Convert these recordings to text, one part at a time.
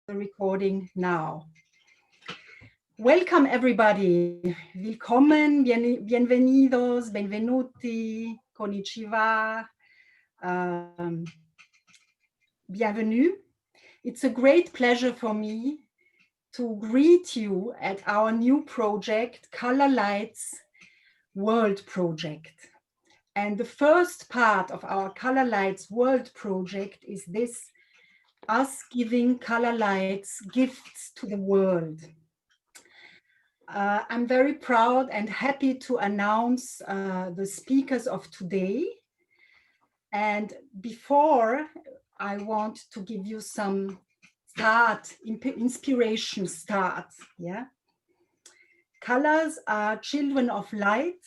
the recording now. Welcome everybody. Willkommen, bienvenidos, benvenuti, konnichiwa, bienvenue. It's a great pleasure for me to greet you at our new project, Color Lights World Project. And the first part of our Color Lights World Project is this, us giving color lights gifts to the world. I'm very proud and happy to announce the speakers of today. And before, I want to give you some inspiration start. Yeah? Colors are children of light,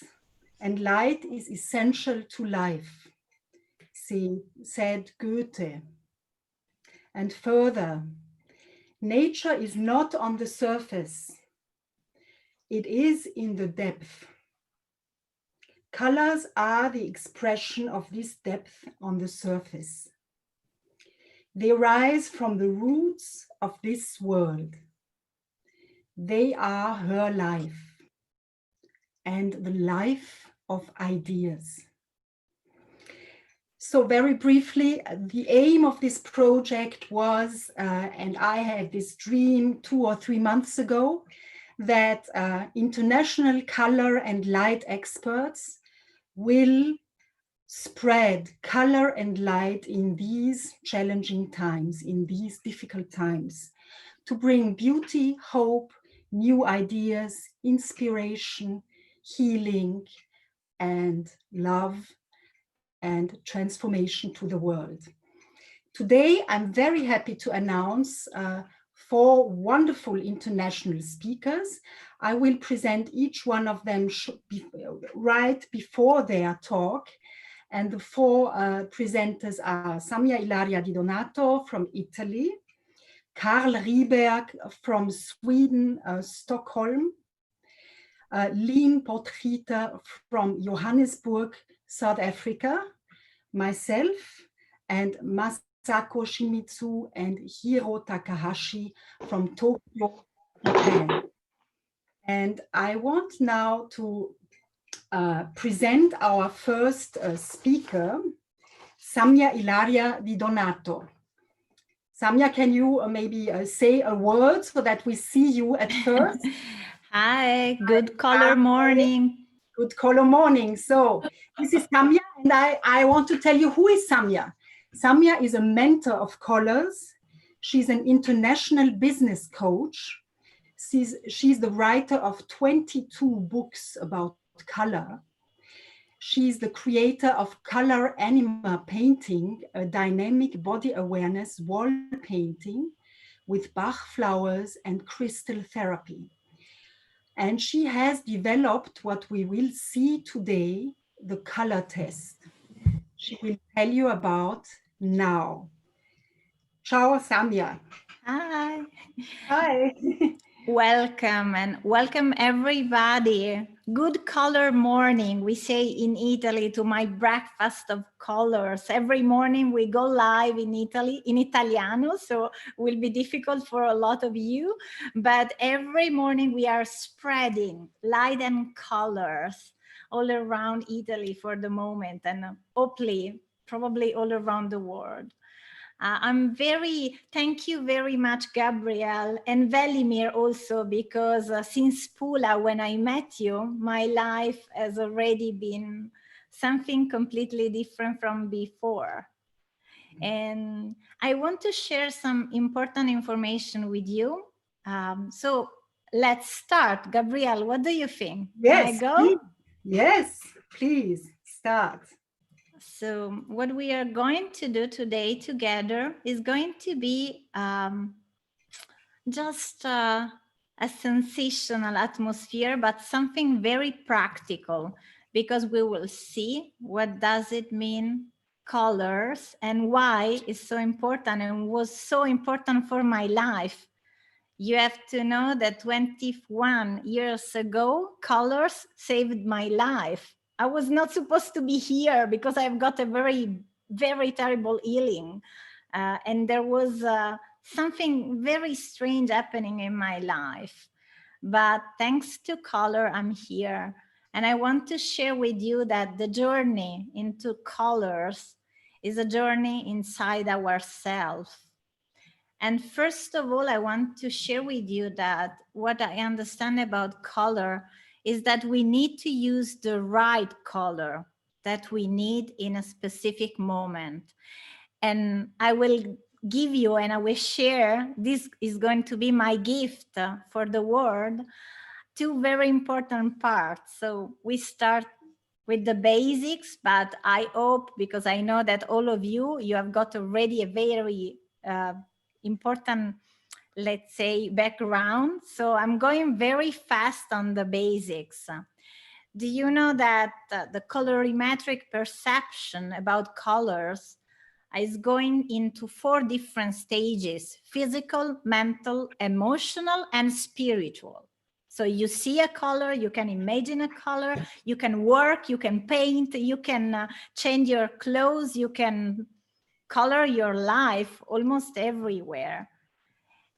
and light is essential to life, said Goethe. And further, nature is not on the surface. It is in the depth. Colors are the expression of this depth on the surface. They rise from the roots of this world. They are her life and the life of ideas. So very briefly, the aim of this project was, and I had this dream 2 or 3 months ago, that international color and light experts will spread color and light in these challenging times, in these difficult times, to bring beauty, hope, new ideas, inspiration, healing, and love and transformation to the world. Today, I'm very happy to announce 4 wonderful international speakers. I will present each one of them right before their talk. And the 4 presenters are Samia Ilaria Di Donato from Italy, Karl Rieberg from Sweden, Stockholm, Lynn Potgieter from Johannesburg, South Africa, myself, and Masako Shimizu and Hiro Takahashi from Tokyo, Japan. And I want now to present our first speaker, Samia Ilaria Di Donato. Samia, can you maybe say a word so that we see you at first? Hi, good color morning. Good color morning. So this is Samia, and I want to tell you who is Samia. Samia is a mentor of colors. She's an international business coach. She's the writer of 22 books about color. She's the creator of Color Anima Painting, a dynamic body awareness wall painting with Bach flowers and crystal therapy. And she has developed what we will see today, the color test. She will tell you about now. Ciao, Samia. Hi. Hi. Welcome and welcome everybody. Good color morning, we say in Italy, to my breakfast of colors. Every morning we go live in Italy, in Italiano, so it will be difficult for a lot of you. But every morning we are spreading light and colors all around Italy for the moment, and hopefully, probably all around the world. Thank you very much, Gabriel, and Velimir also, because since Pula, when I met you, my life has already been something completely different from before. And I want to share some important information with you. So let's start. Gabriel, what do you think? Yes, Can I go? please. Yes, please start. So what we are going to do today together is going to be just a sensational atmosphere, but something very practical, because we will see what does it mean, colors, and why it's so important and was so important for my life. You have to know that 21 years ago, colors saved my life. I was not supposed to be here because I've got a very, very terrible healing. And there was something very strange happening in my life. But thanks to color, I'm here. And I want to share with you that the journey into colors is a journey inside ourselves. And first of all, I want to share with you that what I understand about color is that we need to use the right color that we need in a specific moment. And I will give you and I will share, this is going to be my gift for the world, two very important parts. So we start with the basics, but I hope, because I know that all of you have got already a very important, let's say, background. So I'm going very fast on the basics. Do you know that the colorimetric perception about colors is going into 4 different stages: physical, mental, emotional, and spiritual. So you see a color, you can imagine a color, you can work, you can paint, you can change your clothes, you can color your life almost everywhere.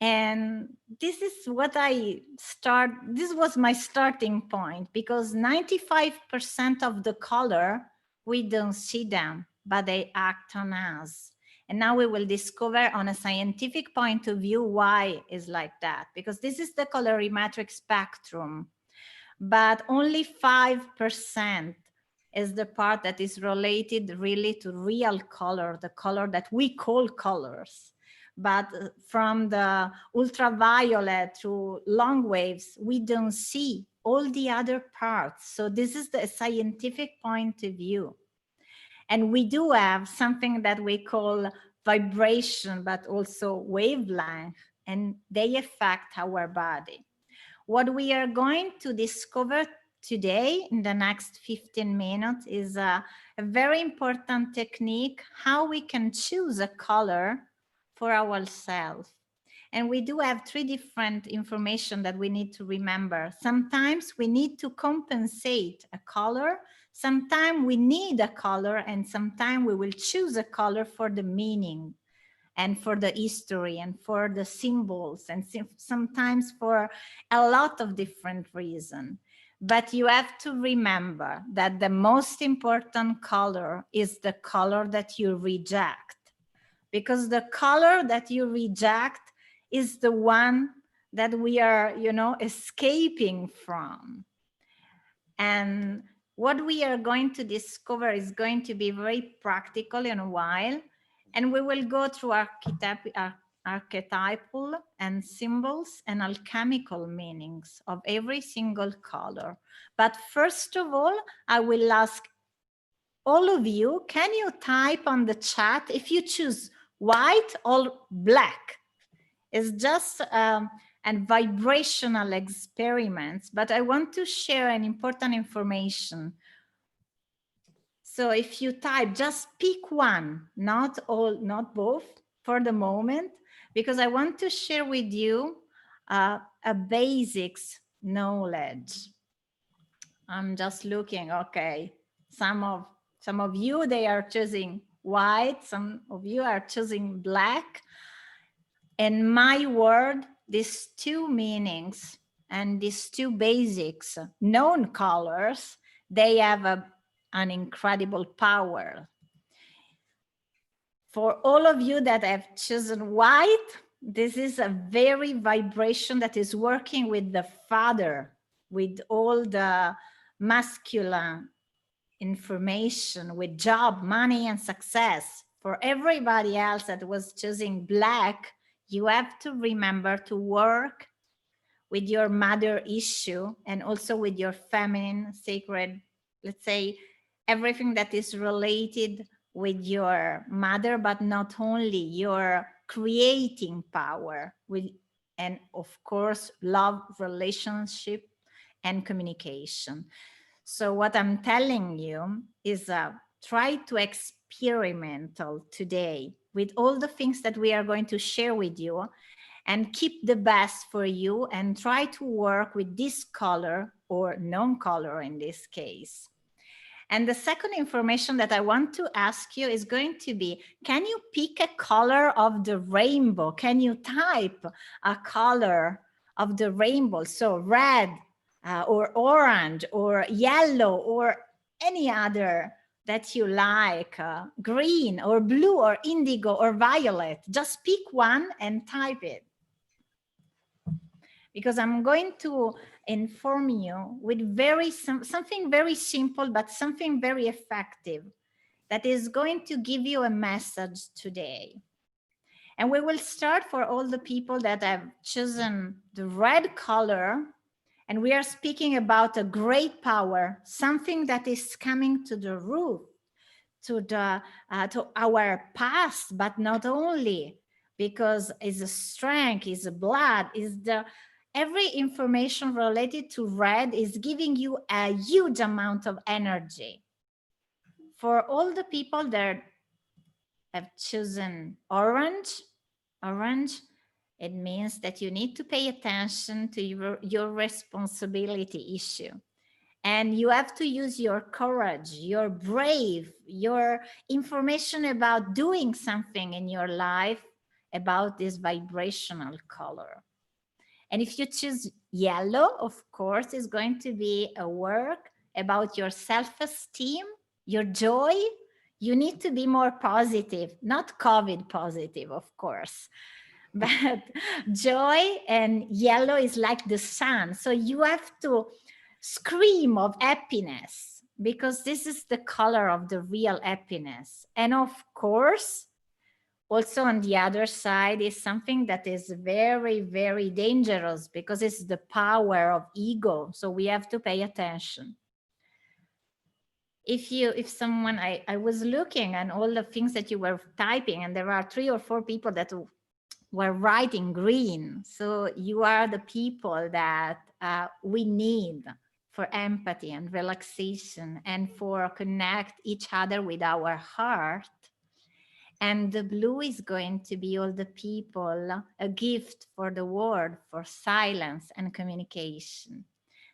And this is what this was my starting point, because 95% of the color, we don't see them, but they act on us. And now we will discover on a scientific point of view why it's like that, because this is the colorimetric spectrum, but only 5% is the part that is related really to real color, the color that we call colors. But from the ultraviolet through long waves, we don't see all the other parts. So this is the scientific point of view. And we do have something that we call vibration, but also wavelength, and they affect our body. What we are going to discover today in the next 15 minutes is a very important technique, how we can choose a color for ourselves. And we do have 3 different information that we need to remember. Sometimes we need to compensate a color, sometimes we need a color, and sometimes we will choose a color for the meaning and for the history and for the symbols, and sometimes for a lot of different reasons. But you have to remember that the most important color is the color that you reject, because the color that you reject is the one that we are, escaping from. And what we are going to discover is going to be very practical in a while. And we will go through archetypal and symbols and alchemical meanings of every single color. But first of all, I will ask all of you, can you type on the chat if you choose white or black? It's just and vibrational experiments, but I want to share an important information. So if you type, just pick one, not all, not both for the moment, because I want to share with you a basics knowledge. I'm just looking, okay. Some of you, they are choosing white, some of you are choosing black. In my word, these 2 meanings and these 2 basics known colors, they have an incredible power. For all of you that have chosen white, this is a very vibration that is working with the father, with all the masculine information, with job, money, and success. For everybody else that was choosing black, you have to remember to work with your mother issue and also with your feminine, sacred, let's say, everything that is related with your mother, but not only your creating power, and of course, love, relationship, and communication. So what I'm telling you is try to experimental today with all the things that we are going to share with you, and keep the best for you and try to work with this color or non-color in this case. And the second information that I want to ask you is going to be, can you pick a color of the rainbow? Can you type a color of the rainbow? So red or orange or yellow or any other that you like, green or blue or indigo or violet. Just pick one and type it. Because I'm going to inform you with something very simple, but something very effective that is going to give you a message today. And we will start for all the people that have chosen the red color. And we are speaking about a great power, something that is coming to the root, to our past, but not only, because it's a strength, it's a blood, every information related to red is giving you a huge amount of energy. For all the people that have chosen orange, it means that you need to pay attention to your responsibility issue. And you have to use your courage, your brave, your information about doing something in your life about this vibrational color. And if you choose yellow, of course, it's going to be a work about your self-esteem, your joy. You need to be more positive, not COVID positive, of course. But joy, and yellow is like the sun. So you have to scream of happiness, because this is the color of the real happiness. And of course, also on the other side is something that is very, very dangerous, because it's the power of ego. So we have to pay attention. If someone, I was looking at all the things that you were typing, and there are 3 or 4 people that were writing green. So you are the people that we need for empathy and relaxation, and for connect each other with our heart. And the blue is going to be all the people, a gift for the world, for silence and communication.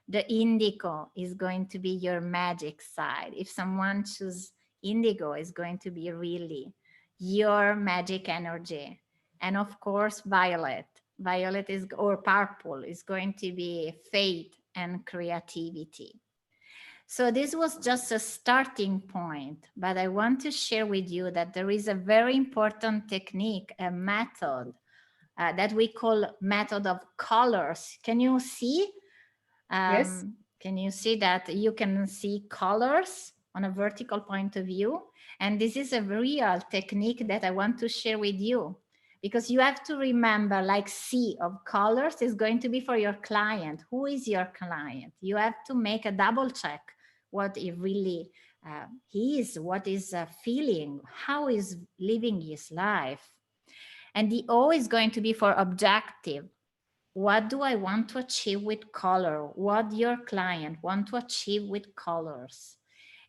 The indigo is going to be your magic side. If someone chooses indigo, is going to be really your magic energy. And of course, violet is, or purple, is going to be faith and creativity. So this was just a starting point, but I want to share with you that there is a very important technique, a method that we call method of colors. Can you see? Yes. Can you see that you can see colors on a vertical point of view? And this is a real technique that I want to share with you, because you have to remember, like sea of colors is going to be for your client. Who is your client? You have to make a double check what he really he is, what is feeling, how is living his life. And the O is going to be for objective. What do I want to achieve with color? What your client want to achieve with colors?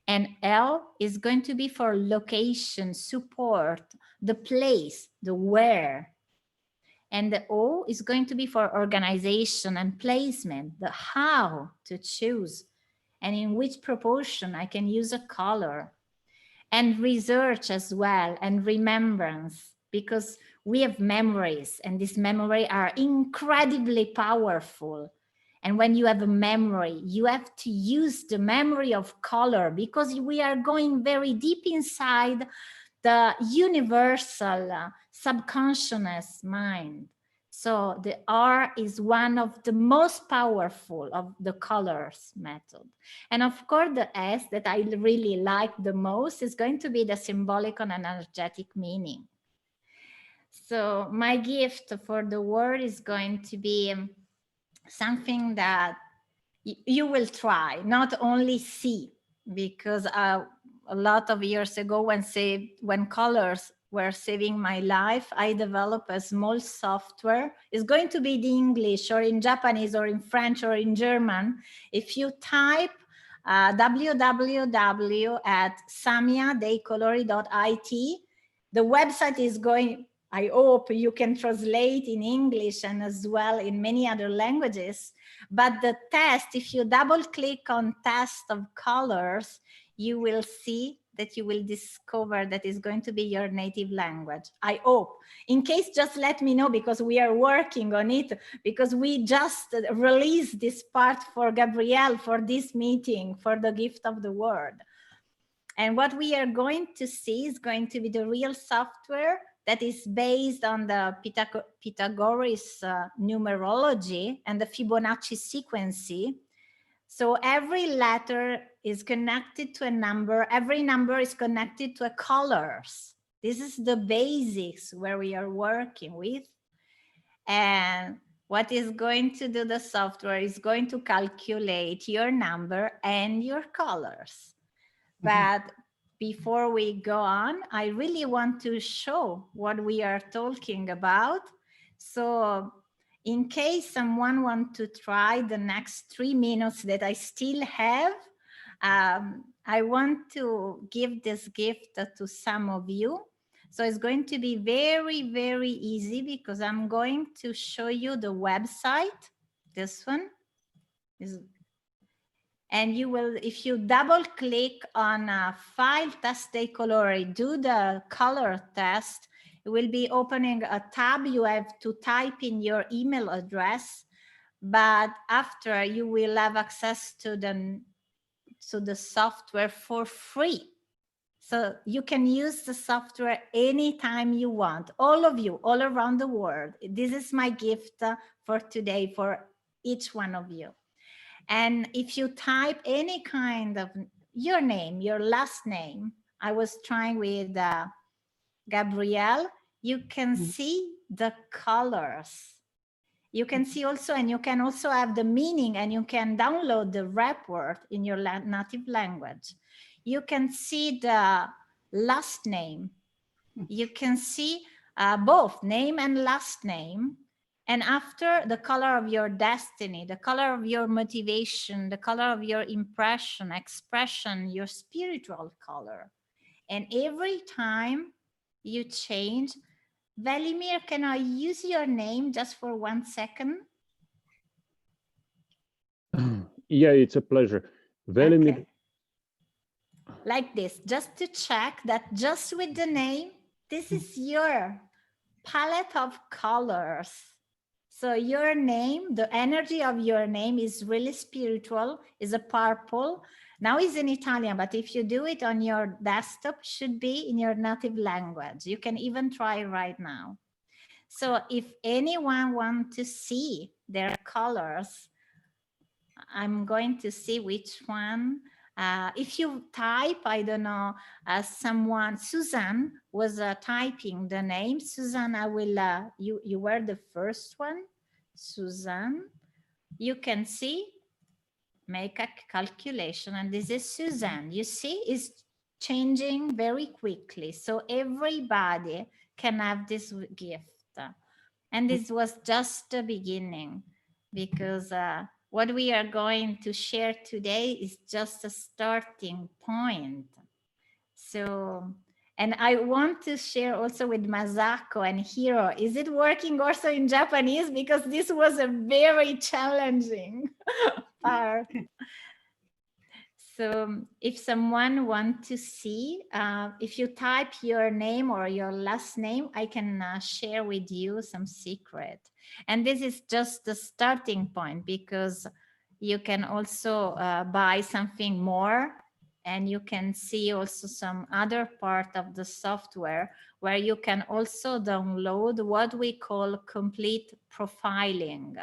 And L is going to be for location, support, the place, the where. And the O is going to be for organization and placement, the how to choose, and in which proportion I can use a color. And research as well, and remembrance, because we have memories, and these memories are incredibly powerful. And when you have a memory, you have to use the memory of color, because we are going very deep inside the universal subconscious mind. So the R is one of the most powerful of the colors method. And of course, the S that I really like the most is going to be the symbolic and energetic meaning. So my gift for the world is going to be something that you will try, not only see, because a lot of years ago when colors were saving my life, I developed a small software. It's going to be in English or in Japanese or in French or in German. If you type www.samiadeicolori.it, the website is going, I hope you can translate in English and as well in many other languages. But the test, if you double click on test of colors, you will see that you will discover that is going to be your native language. I hope. In case, just let me know, because we are working on it, because we just released this part for Gabrielle for this meeting, for the gift of the word. And what we are going to see is going to be the real software that is based on the Pythagoras numerology and the Fibonacci sequence. So every letter is connected to a number. Every number is connected to a colors. This is the basics where we are working with. And what is going to do the software is going to calculate your number and your colors. But before we go on, I really want to show what we are talking about. So in case someone wants to try the next 3 minutes that I still have, I want to give this gift to some of you. So it's going to be very, very easy, because I'm going to show you the website. This one is, and you will, if you double click on file test dei colori, do the color test, it will be opening a tab. You have to type in your email address, but after you will have access to the software for free. So you can use the software anytime you want, all of you, all around the world. This is my gift for today for each one of you. And if you type any kind of your name, your last name, I was trying with Gabrielle, you can see the colors. You can see also, and you can also have the meaning, and you can download the report in your native language. You can see the last name. You can see both name and last name. And after, the color of your destiny, the color of your motivation, the color of your impression, expression, your spiritual color. And every time you change, Velimir, can I use your name just for 1 second? Yeah, it's a pleasure. Velimir. Okay. Like this, just to check that just with the name, this is your palette of colors. So your name, the energy of your name is really spiritual, is a purple. Now it's in Italian, but if you do it on your desktop, should be in your native language. You can even try right now. So if anyone wants to see their colors, I'm going to see which one. If you type, I don't know, someone, Suzanne was typing the name. Suzanne, I will, you were the first one. Suzanne, you can see, make a calculation, and this is Suzanne. You see, it's changing very quickly. So everybody can have this gift. And this was just the beginning, because what we are going to share today is just a starting point. So, and I want to share also with Masako and Hiro. Is it working also in Japanese? Because this was a very challenging part. So if someone wants to see, if you type your name or your last name, I can share with you some secret. And this is just the starting point, because you can also buy something more, and you can see also some other part of the software where you can also download what we call complete profiling.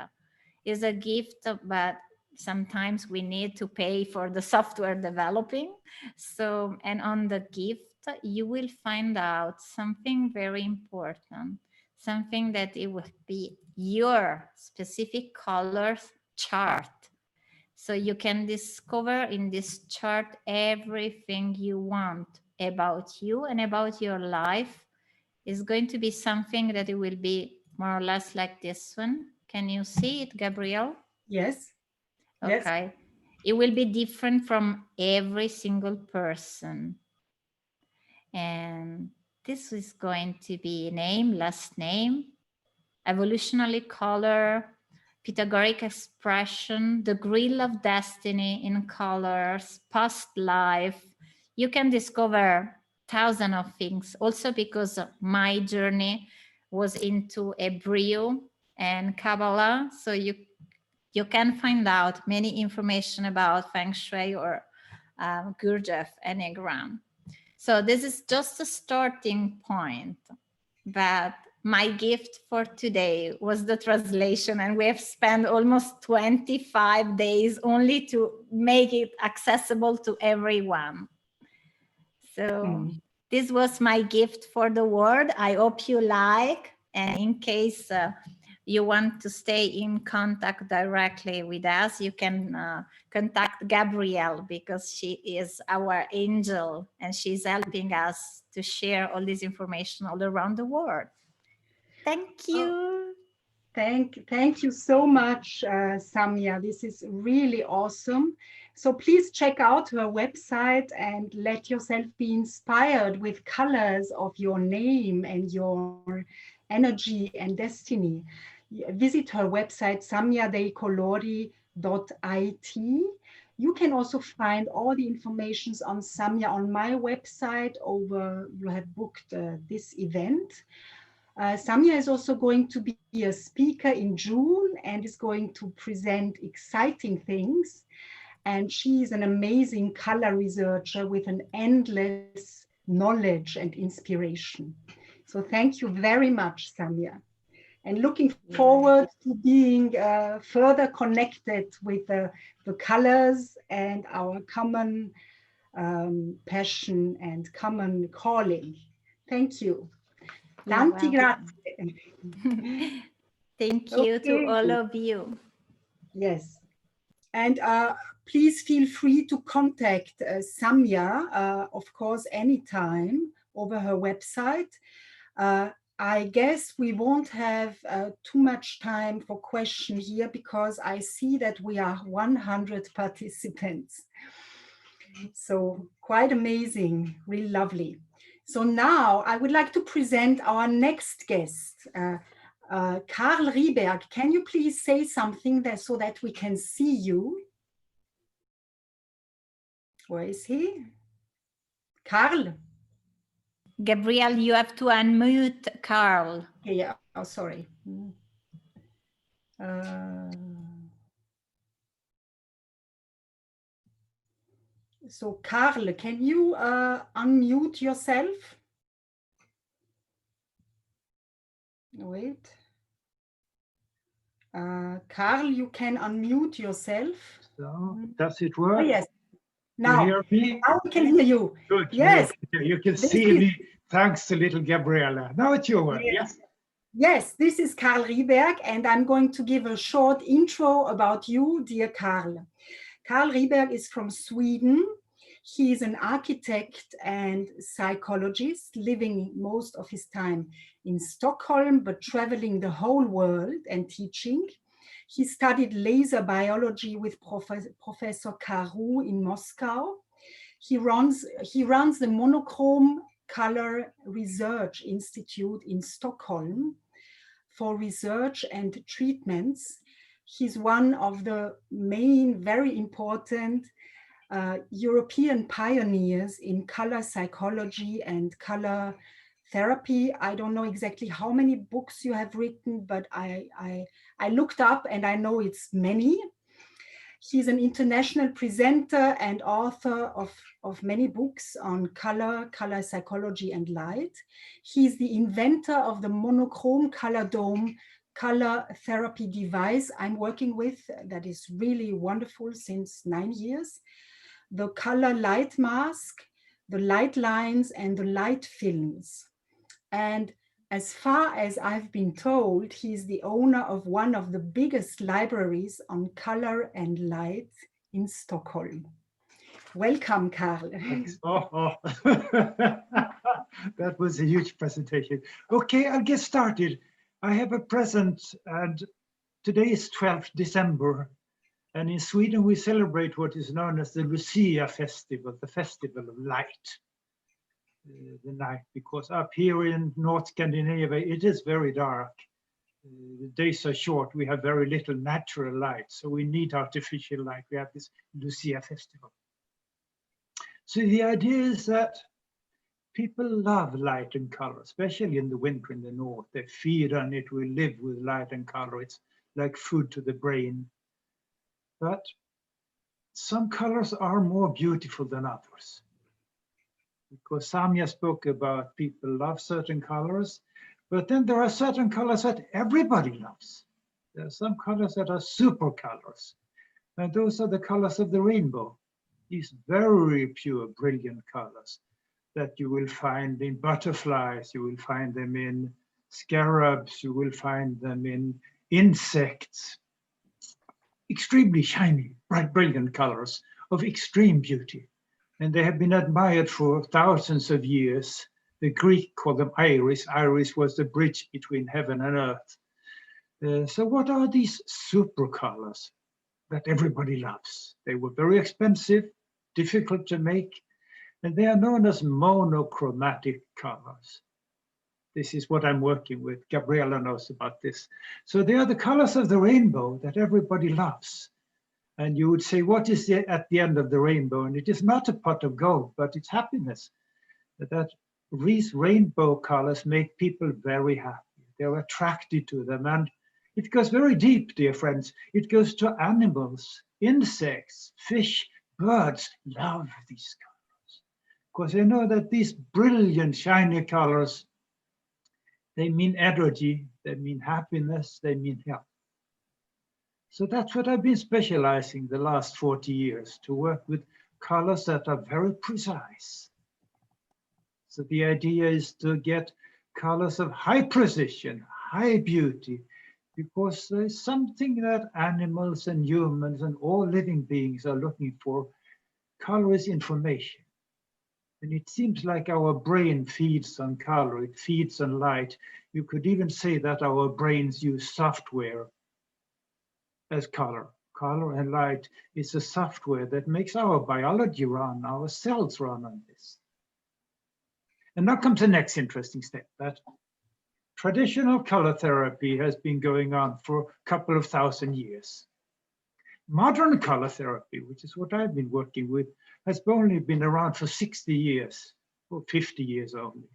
It's a gift, but sometimes we need to pay for the software developing. So, and on the gift, you will find out something very important, something that it will be your specific colors chart. So you can discover in this chart everything you want about you and about your life. Is going to be something that it will be more or less like this one. Can you see it, Gabrielle? Yes. Okay. Yes. It will be different from every single person. And this is going to be name, last name, evolutionary color, Pythagorean expression, the grill of destiny in colors, past life, you can discover thousands of things. Also because my journey was into Hebrew and Kabbalah, so you can find out many information about Feng Shui or Gurdjieff Enneagram. So this is just a starting point, but my gift for today was the translation, and we have spent almost 25 days only to make it accessible to everyone. So this was my gift for the world. I hope you like, and in case you want to stay in contact directly with us, you can contact Gabrielle, because she is our angel and she's helping us to share all this information all around the world. Thank you. Thank you so much, Samia. This is really awesome. So please check out her website and let yourself be inspired with colors of your name and your energy and destiny. Visit her website, samyadecolori.it. You can also find all the information on Samia on my website you have booked this event. Samia is also going to be a speaker in June and is going to present exciting things. And she is an amazing color researcher with an endless knowledge and inspiration. So thank you very much, Samia. And looking forward to being further connected with the colors and our common passion and common calling. Thank you. Tanti grazie. Thank you to all of you. Yes. And please feel free to contact Samia, of course, anytime over her website. I guess we won't have too much time for questions here because I see that we are 100 participants. So quite amazing, really lovely. So now I would like to present our next guest, Karl Rieberg. Can you please say something there so that we can see you? Where is he? Karl? Gabrielle, you have to unmute Karl. Yeah, oh, sorry. So Karl, can you unmute yourself? Wait. Karl, you can unmute yourself. So, does it work? Oh, yes. Now, you hear me? Now we can hear you. Good. Yes. You can see me. Thanks to little Gabriella. Now it's your word. Yes. Yes, this is Karl Rieberg, and I'm going to give a short intro about you, dear Karl. Karl Rieberg is from Sweden. He is an architect and psychologist living most of his time in Stockholm, but traveling the whole world and teaching. He studied laser biology with Professor Karu in Moscow. He runs the Monochrome Color Research Institute in Stockholm for research and treatments. He's one of the main, very important European pioneers in color psychology and color therapy. I don't know exactly how many books you have written, but I looked up and I know it's many. He's an international presenter and author of many books on color psychology and light. He's the inventor of the monochrome color dome color therapy device I'm working with that is really wonderful since 9 years. The color light mask, the light lines, and the light films. And as far as I've been told, he's the owner of one of the biggest libraries on color and light in Stockholm. Welcome, Karl. That was a huge presentation. Okay, I'll get started. I have a present, and today is 12th December. And in Sweden, we celebrate what is known as the Lucia Festival, the Festival of Light. The night, because up here in North Scandinavia, it is very dark. The days are short. We have very little natural light, so we need artificial light. We have this Lucia Festival. So the idea is that people love light and color, especially in the winter in the north. They feed on it, we live with light and color. It's like food to the brain. But some colors are more beautiful than others. Because Samia spoke about people love certain colors, but then there are certain colors that everybody loves. There are some colors that are super colors, and those are the colors of the rainbow. These very pure, brilliant colors that you will find in butterflies, you will find them in scarabs, you will find them in insects. Extremely shiny, bright, brilliant colors of extreme beauty. And they have been admired for thousands of years. The Greek called them iris. Iris was the bridge between heaven and earth. So what are these super colors that everybody loves? They were very expensive, difficult to make, and they are known as monochromatic colors. This is what I'm working with. Gabriella knows about this. So they are the colors of the rainbow that everybody loves. And you would say, what is at the end of the rainbow? And it is not a pot of gold, but it's happiness. That these rainbow colors make people very happy. They're attracted to them. And it goes very deep, dear friends. It goes to animals, insects, fish, birds love these colors. Because they know that these brilliant, shiny colors, they mean energy, they mean happiness, they mean health. So that's what I've been specializing the last 40 years, to work with colors that are very precise. So the idea is to get colors of high precision, high beauty, because there's something that animals and humans and all living beings are looking for. Color is information. And it seems like our brain feeds on color, it feeds on light. You could even say that our brains use software as color. Color and light is a software that makes our biology run, our cells run on this. And now comes the next interesting step, that traditional color therapy has been going on for a couple of thousand years. Modern color therapy, which is what I've been working with, has only been around for 60 years, or 50 years only.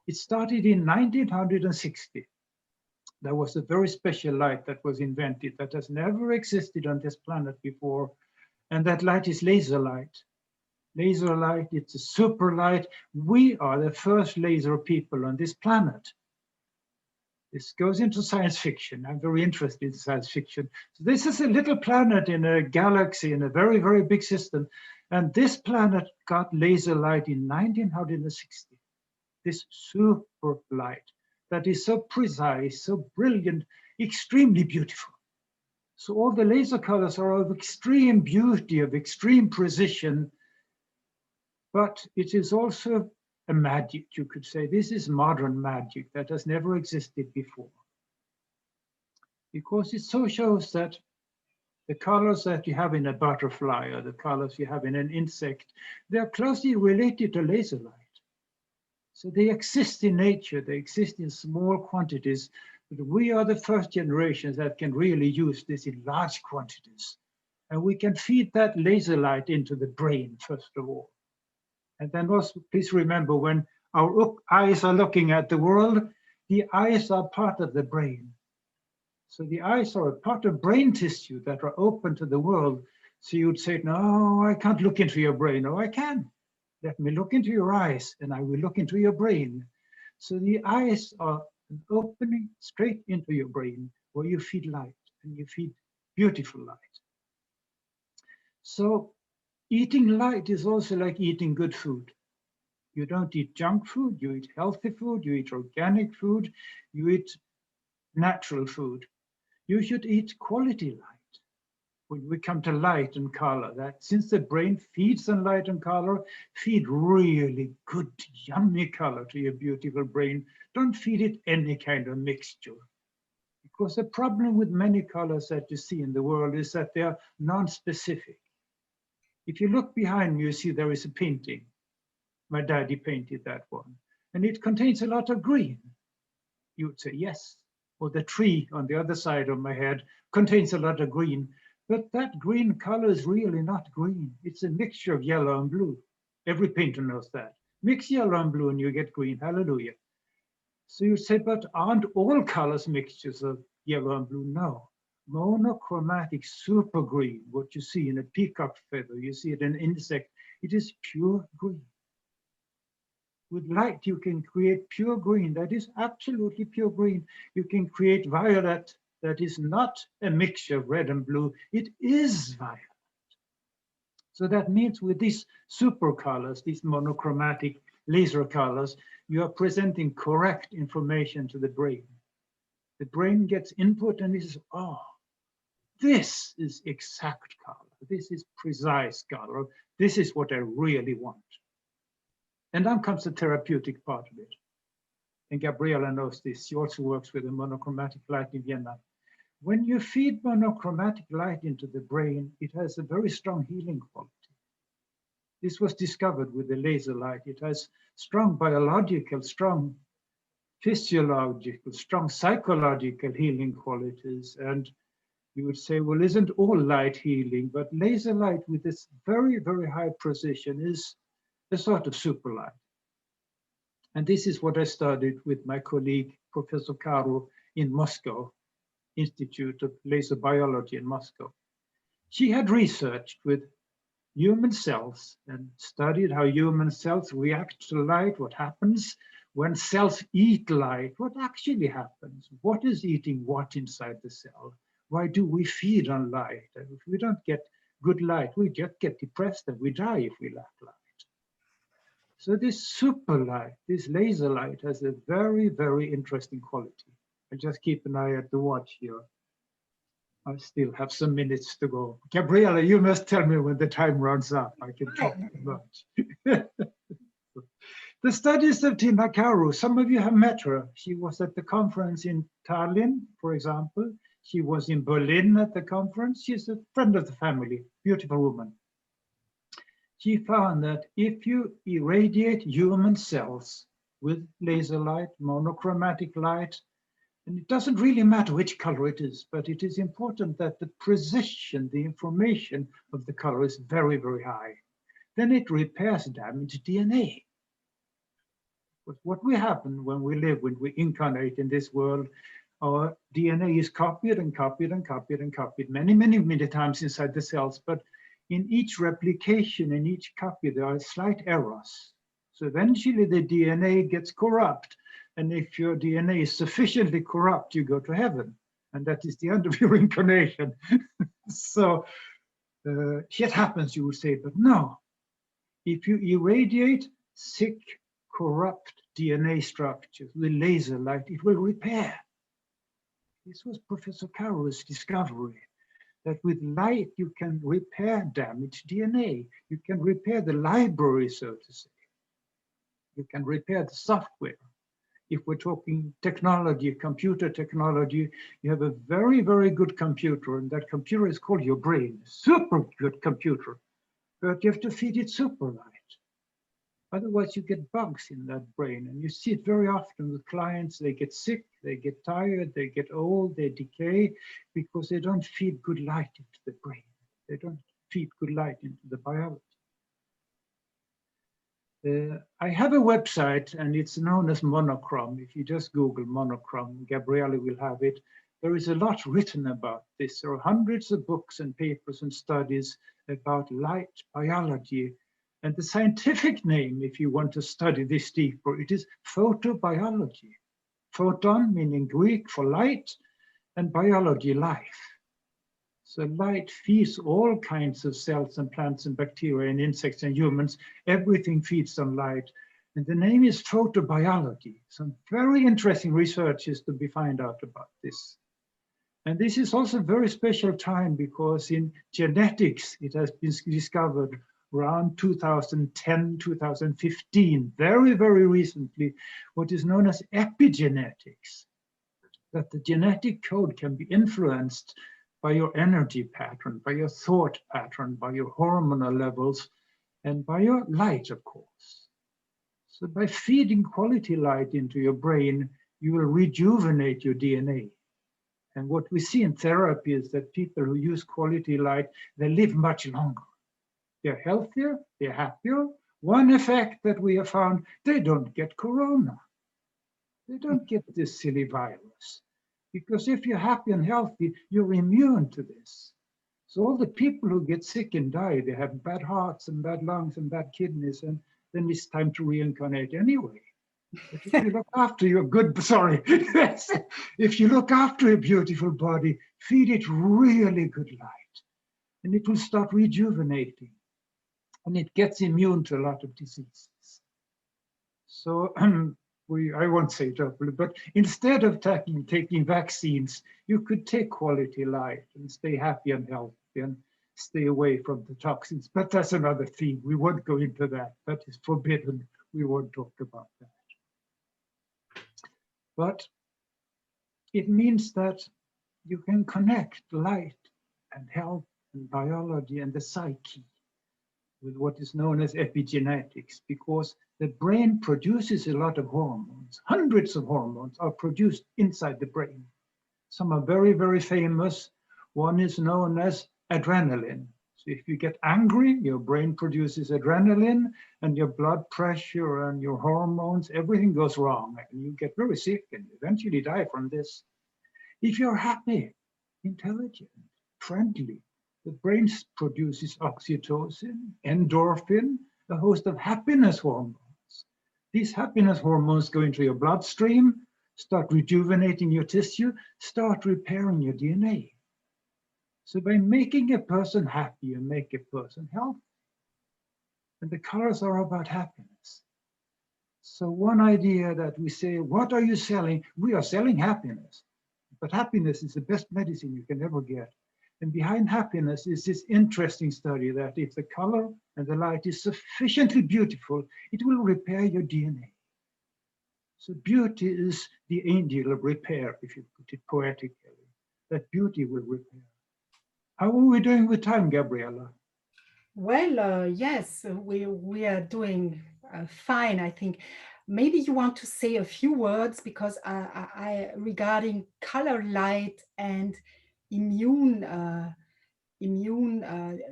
It started in 1960. There was a very special light that was invented that has never existed on this planet before, and that light is laser light. Laser light, it's a super light. We are the first laser people on this planet. This goes into science fiction. I'm very interested in science fiction. So this is a little planet in a galaxy, in a very, very big system. And this planet got laser light in 1960. This super light that is so precise, so brilliant, extremely beautiful. So all the laser colors are of extreme beauty, of extreme precision, but it is also a magic, you could say. This is modern magic that has never existed before. Because it so shows that the colors that you have in a butterfly or the colors you have in an insect, they're closely related to laser light. So they exist in nature, they exist in small quantities, but we are the first generations that can really use this in large quantities. And we can feed that laser light into the brain, first of all. And then also, please remember, when our eyes are looking at the world, the eyes are part of the brain. So the eyes are a part of brain tissue that are open to the world. So you'd say, no, I can't look into your brain. No, I can. Let me look into your eyes and I will look into your brain. So the eyes are an opening straight into your brain where you feed light and you feed beautiful light. So eating light is also like eating good food. You don't eat junk food, you eat healthy food, you eat organic food, you eat natural food. You should eat quality light. When we come to light and color, that since the brain feeds on light and color, feed really good, yummy color to your beautiful brain. Don't feed it any kind of mixture. Because the problem with many colors that you see in the world is that they are non-specific. If you look behind me, you see there is a painting. My daddy painted that one. And it contains a lot of green. You would say, yes. Or the tree on the other side of my head contains a lot of green. But that green color is really not green. It's a mixture of yellow and blue. Every painter knows that. Mix yellow and blue and you get green. Hallelujah. So you say, but aren't all colors mixtures of yellow and blue? No. Monochromatic super green, what you see in a peacock feather, you see it in an insect, it is pure green. With light, you can create pure green. That is absolutely pure green. You can create violet that is not a mixture of red and blue. It is violet. So that means with these super colors, these monochromatic laser colors, you are presenting correct information to the brain. The brain gets input and it says, oh, this is exact color. This is precise color. This is what I really want. And then comes the therapeutic part of it. And Gabriela knows this. She also works with the monochromatic light in Vienna. When you feed monochromatic light into the brain, it has a very strong healing quality. This was discovered with the laser light. It has strong biological, strong physiological, strong psychological healing qualities. And you would say, well, isn't all light healing? But laser light with this very, very high precision is a sort of super light. And this is what I studied with my colleague, Professor Caro, in Moscow, Institute of Laser Biology in Moscow. She had researched with human cells and studied how human cells react to light, what happens when cells eat light, what actually happens, what is eating what inside the cell, why do we feed on light? And if we don't get good light, we just get depressed and we die if we lack light. So this super light, this laser light has a very, very interesting quality. I just keep an eye at the watch here. I still have some minutes to go. Gabriela, you must tell me when the time runs up. I can talk too much. The studies of Tina Kauru, some of you have met her. She was at the conference in Tallinn, for example. She was in Berlin at the conference. She's a friend of the family, beautiful woman. She found that if you irradiate human cells with laser light, monochromatic light, and it doesn't really matter which color it is, but it is important that the precision, the information of the color is very, very high. Then it repairs damaged DNA. But what will happen when we live, when we incarnate in this world, our DNA is copied and copied and copied and copied many, many, many times inside the cells. But in each replication, in each copy, there are slight errors. So eventually the DNA gets corrupt. And if your DNA is sufficiently corrupt, you go to heaven. And that is the end of your incarnation. So shit happens, you would say, but no. If you irradiate sick, corrupt DNA structures with laser light, it will repair. This was Professor Karo's discovery, that with light you can repair damaged DNA. You can repair the library, so to say. You can repair the software. If we're talking technology, computer technology, you have a very, very good computer, and that computer is called your brain. Super good computer, but you have to feed it super light. Otherwise, you get bugs in that brain, and you see it very often with clients. They get sick, they get tired, they get old, they decay, because they don't feed good light into the brain. They don't feed good light into the biology. I have a website, and it's known as Monochrome. If you just Google Monochrome, Gabriele will have it. There is a lot written about this. There are hundreds of books and papers and studies about light biology. And the scientific name, if you want to study this deeper, it is photobiology. Photon meaning Greek for light, and biology, life. So light feeds all kinds of cells and plants and bacteria and insects and humans. Everything feeds on light. And the name is photobiology. Some very interesting research is to be found out about this. And this is also a very special time, because in genetics, it has been discovered around 2010, 2015, very, very recently, what is known as epigenetics, that the genetic code can be influenced by your energy pattern, by your thought pattern, by your hormonal levels, and by your light, of course. So by feeding quality light into your brain, you will rejuvenate your DNA. And what we see in therapy is that people who use quality light, they live much longer. They're healthier, they're happier. One effect that we have found, they don't get corona. They don't get this silly virus. Because if you're happy and healthy, you're immune to this. So all the people who get sick and die, they have bad hearts and bad lungs and bad kidneys, and then it's time to reincarnate anyway. But if you look after your good, sorry, if you look after a beautiful body, feed it really good light, and it will start rejuvenating, and it gets immune to a lot of diseases. So I won't say it openly, but instead of taking vaccines, you could take quality light and stay happy and healthy and stay away from the toxins. But that's another theme. We won't go into that. That is forbidden. We won't talk about that. But it means that you can connect light and health and biology and the psyche with what is known as epigenetics, because the brain produces a lot of hormones. Hundreds of hormones are produced inside the brain. Some are very, very famous. One is known as adrenaline. So if you get angry, your brain produces adrenaline, and your blood pressure and your hormones, everything goes wrong, and you get very sick and eventually die from this. If you're happy, intelligent, friendly, the brain produces oxytocin, endorphin, a host of happiness hormones. These happiness hormones go into your bloodstream, start rejuvenating your tissue, start repairing your DNA. So by making a person happy, you make a person healthy. And the colors are about happiness. So one idea that we say, what are you selling? We are selling happiness. But happiness is the best medicine you can ever get. And behind happiness is this interesting study that if the color and the light is sufficiently beautiful, it will repair your DNA. So beauty is the angel of repair, if you put it poetically, that beauty will repair. How are we doing with time, Gabriella? Well, yes, we are doing fine, I think. Maybe you want to say a few words, because I regarding color, light, and immune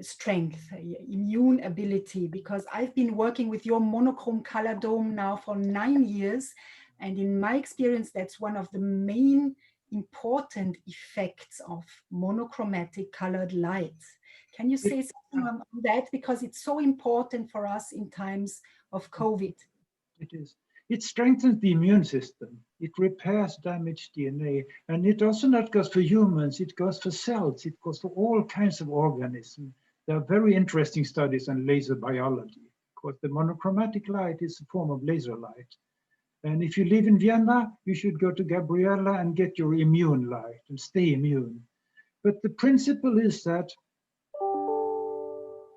strength, immune ability, because I've been working with your monochrome color dome now for 9 years, and in my experience, that's one of the main important effects of monochromatic colored light. Can you say something on that? Because it's so important for us in times of COVID. It is. It strengthens the immune system. It repairs damaged DNA. And it also not goes for humans, it goes for cells, it goes for all kinds of organisms. There are very interesting studies on laser biology, because the monochromatic light is a form of laser light. And if you live in Vienna, you should go to Gabriella and get your immune light and stay immune. But the principle is that,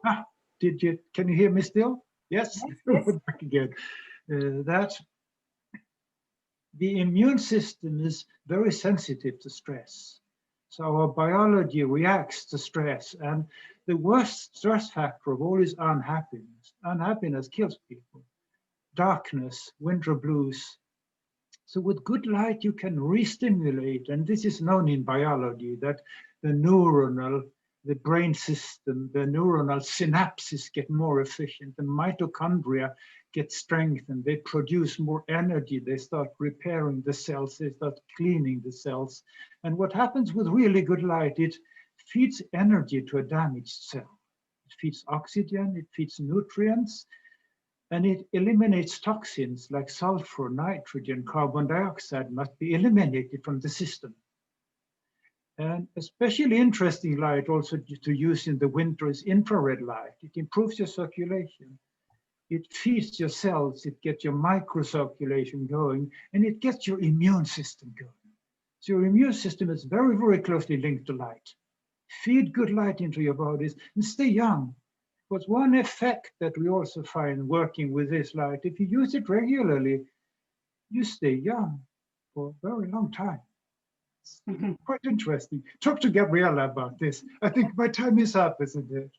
can you hear me still? Yes, yes. Back again. That the immune system is very sensitive to stress. So our biology reacts to stress, and the worst stress factor of all is unhappiness. Unhappiness kills people. Darkness, winter blues. So with good light, you can re-stimulate, and this is known in biology, that the brain system, the neuronal synapses get more efficient, the mitochondria get strengthened, they produce more energy, they start repairing the cells, they start cleaning the cells. And what happens with really good light, it feeds energy to a damaged cell. It feeds oxygen, it feeds nutrients, and it eliminates toxins like sulfur, nitrogen, carbon dioxide must be eliminated from the system. And especially interesting light also to use in the winter is infrared light. It improves your circulation. It feeds your cells, it gets your microcirculation going, and it gets your immune system going. So your immune system is very, very closely linked to light. Feed good light into your bodies and stay young. Because one effect that we also find working with this light, if you use it regularly, you stay young for a very long time. It's quite interesting. Talk to Gabriella about this. I think my time is up, isn't it?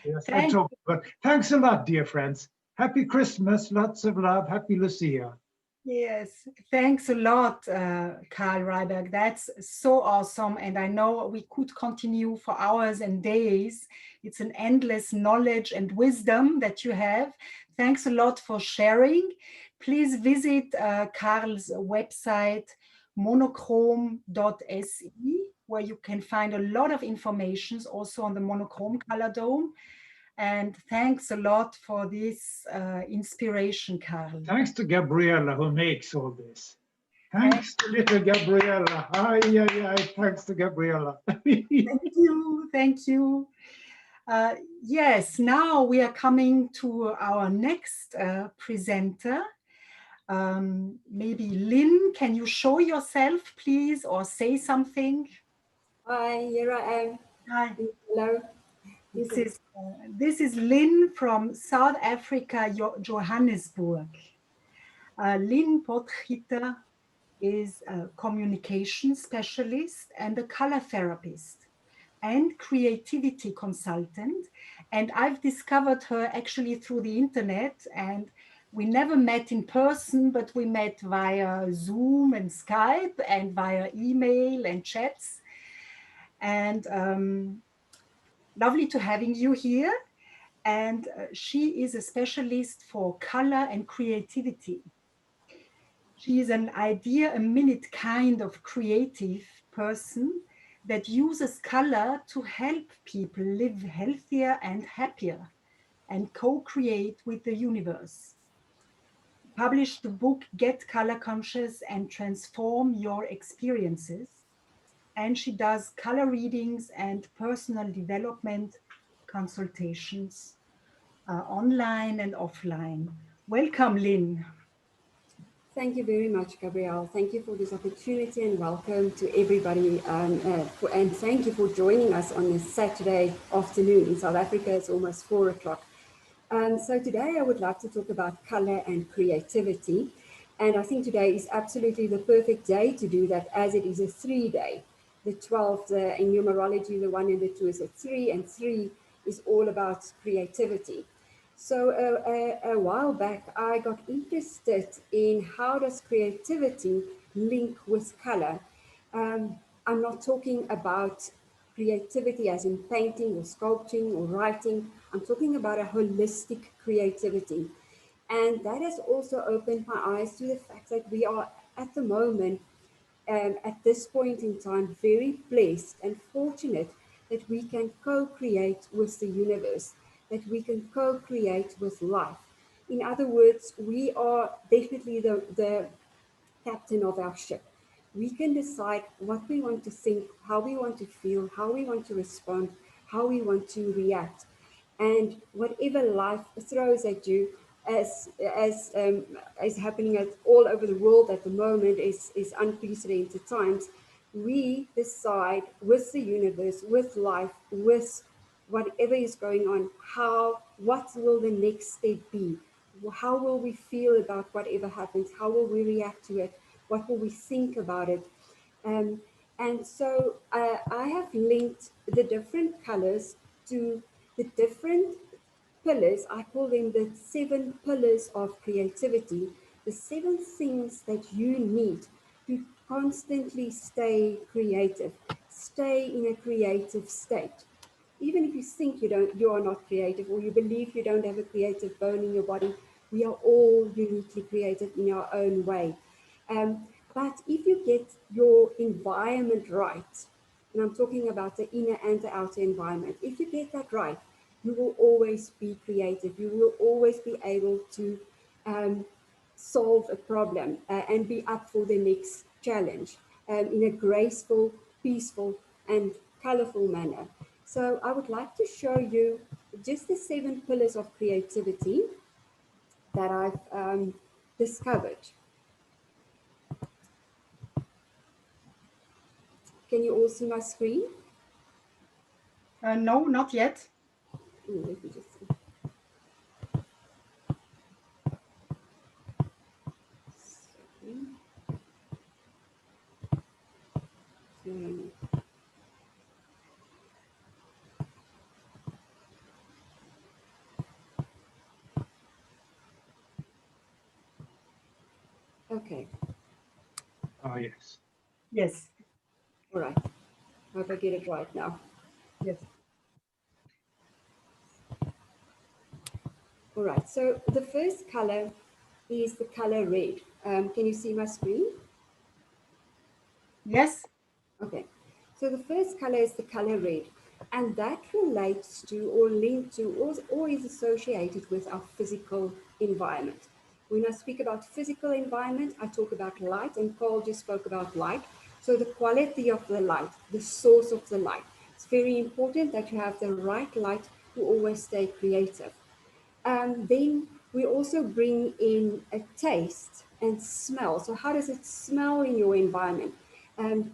Yes, I talk, but thanks a lot, dear friends. Happy Christmas, lots of love, happy Lucia. Yes, thanks a lot, Karl Reiberg. That's so awesome. And I know we could continue for hours and days. It's an endless knowledge and wisdom that you have. Thanks a lot for sharing. Please visit Karl's website, monochrome.se, where you can find a lot of information also on the monochrome color dome. And thanks a lot for this inspiration, Karl. Thanks to Gabriella who makes all this. Thanks to little Gabriella. Ay, ay, ay, thanks to Gabriella. Thank you. Thank you. Yes, now we are coming to our next presenter. Maybe Lynn, can you show yourself, please, or say something? Hi, here I am. Hi. Hello. This is Lynn from South Africa, Johannesburg. Lynn Potgieter is a communication specialist and a color therapist and creativity consultant. And I've discovered her actually through the internet, and we never met in person, but we met via Zoom and Skype and via email and chats. And lovely to having you here. And she is a specialist for color and creativity. She is an idea a minute kind of creative person that uses color to help people live healthier and happier and co-create with the universe. Published the book Get Color Conscious and Transform Your Experiences. And she does color readings and personal development consultations online and offline. Welcome, Lynn. Thank you very much, Gabrielle. Thank you for this opportunity and welcome to everybody. And thank you for joining us on this Saturday afternoon. In South Africa, it's almost 4 o'clock. So today I would like to talk about color and creativity. And I think today is absolutely the perfect day to do that, as it is a 3-day. The 12th in numerology, the 1 and the 2 is a 3, and 3 is all about creativity. So a while back, I got interested in how does creativity link with color. I'm not talking about creativity as in painting or sculpting or writing. I'm talking about a holistic creativity. And that has also opened my eyes to the fact that we are at the moment, at this point in time, very blessed and fortunate that we can co-create with the universe, that we can co-create with life. In other words, we are definitely the captain of our ship. We can decide what we want to think, how we want to feel, how we want to respond, how we want to react. And whatever life throws at you, as is happening all over the world at the moment, is unprecedented times, we decide with the universe, with life, with whatever is going on, what will the next step be? How will we feel about whatever happens? How will we react to it? What will we think about it? And so I have linked the different colors to the different pillars. I call them the 7 pillars of creativity, the 7 things that you need to constantly stay creative, stay in a creative state. Even if you think you are not creative, or you believe you don't have a creative bone in your body, we are all uniquely creative in our own way. But if you get your environment right, and I'm talking about the inner and the outer environment, if you get that right, you will always be creative. You will always be able to solve a problem and be up for the next challenge in a graceful, peaceful, and colorful manner. So I would like to show you just the 7 pillars of creativity that I've discovered. Can you all see my screen? No, not yet. Let me just see. Okay, Oh, yes. Yes. all right. Hope I get it right now. Yes. All right, so the first color is the color red. Can you see my screen? Yes. Okay, so the first color is the color red, and that relates to or linked to or is associated with our physical environment. When I speak about physical environment, I talk about light, and Carl just spoke about light. So the quality of the light, the source of the light. It's very important that you have the right light to always stay creative. Then we also bring in a taste and smell. So how does it smell in your environment? And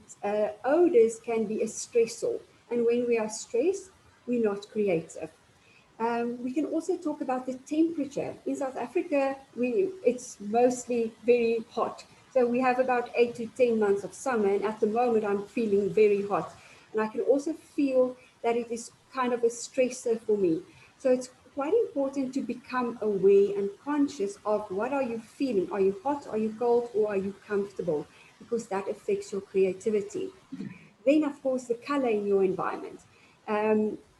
odors can be a stressor. And when we are stressed, we're not creative. We can also talk about the temperature. In South Africa, it's mostly very hot. So we have about 8 to 10 months of summer, and at the moment I'm feeling very hot. And I can also feel that it is kind of a stressor for me. So it's quite important to become aware and conscious of what are you feeling. Are you hot, are you cold, or are you comfortable? Because that affects your creativity. Then, of course, the color in your environment.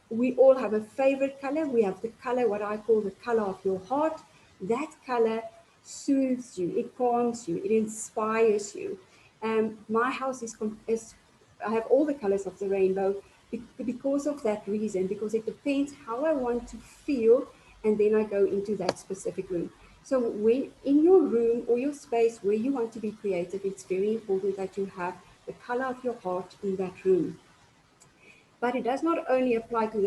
We all have a favorite color. We have the color, what I call the color of your heart. That color soothes you, it calms you, it inspires you. My house is I have all the colors of the rainbow because of that reason, because it depends how I want to feel, and then I go into that specific room. So when in your room or your space where you want to be creative, it's very important that you have the color of your heart in that room. But it does not only apply to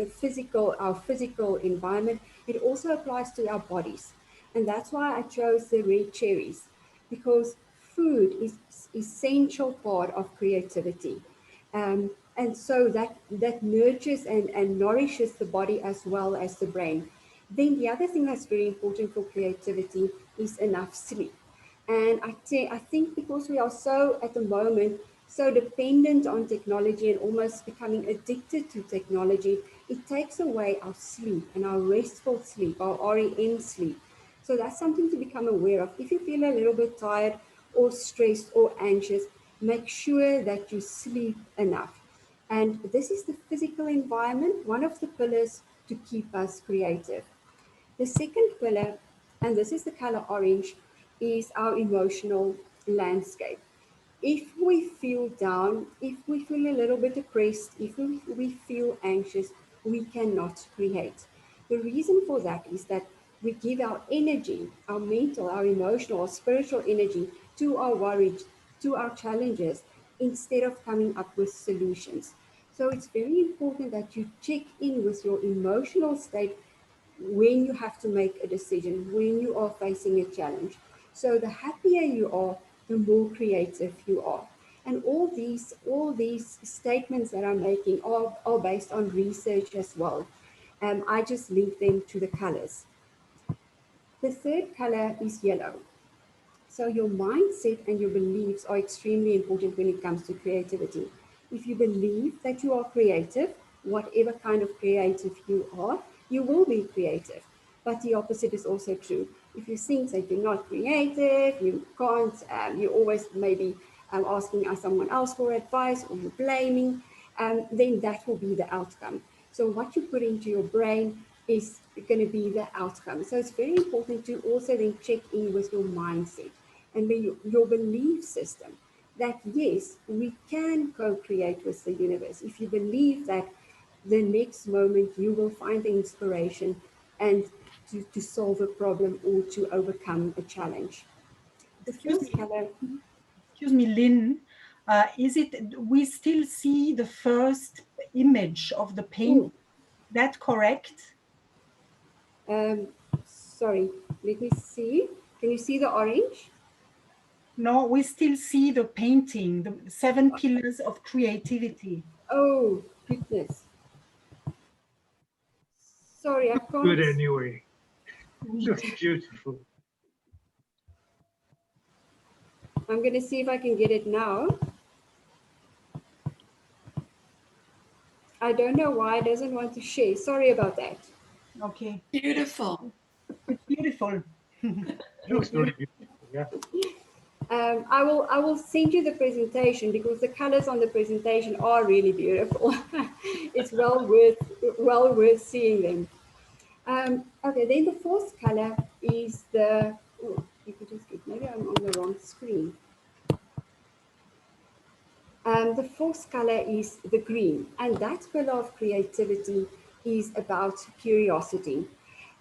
our physical environment, it also applies to our bodies. And that's why I chose the red cherries, because food is essential part of creativity. And so that nurtures and nourishes the body as well as the brain. Then the other thing that's very important for creativity is enough sleep. And I think because we are so, at the moment, so dependent on technology and almost becoming addicted to technology, it takes away our sleep and our restful sleep, our REM sleep. So that's something to become aware of. If you feel a little bit tired or stressed or anxious, make sure that you sleep enough. And this is the physical environment, one of the pillars to keep us creative. The second pillar, and this is the color orange, is our emotional landscape. If we feel down, if we feel a little bit depressed, if we feel anxious, we cannot create. The reason for that is that we give our energy, our mental, our emotional, our spiritual energy to our worries, to our challenges, instead of coming up with solutions. So it's very important that you check in with your emotional state when you have to make a decision, when you are facing a challenge. So the happier you are, the more creative you are. And all these statements that I'm making are based on research as well. I just link them to the colors. The third color is yellow. So your mindset and your beliefs are extremely important when it comes to creativity. If you believe that you are creative, whatever kind of creative you are, you will be creative. But the opposite is also true. If you think that you're not creative, you can't, you're always maybe asking someone else for advice, or you're blaming, then that will be the outcome. So what you put into your brain is going to be the outcome. So it's very important to also then check in with your mindset and your belief system that yes, we can co-create with the universe. If you believe that the next moment you will find the inspiration and to solve a problem or to overcome a challenge. The first color. Excuse me, Lynn. Is it we still see the first image of the paint? That correct? Sorry, let me see. Can you see the orange? No, we still see the painting, the 7 pillars of creativity. Oh, goodness. Sorry, I can't. Good anyway. Looks beautiful. I'm going to see if I can get it now. I don't know why it doesn't want to share. Sorry about that. Okay. Beautiful. It's beautiful. Looks very beautiful, yeah. I will send you the presentation because the colors on the presentation are really beautiful. It's well worth seeing them. Okay, then the fourth color is the, oh, you can just get, maybe I'm on the wrong screen. The fourth color is the green, and that color of creativity is about curiosity.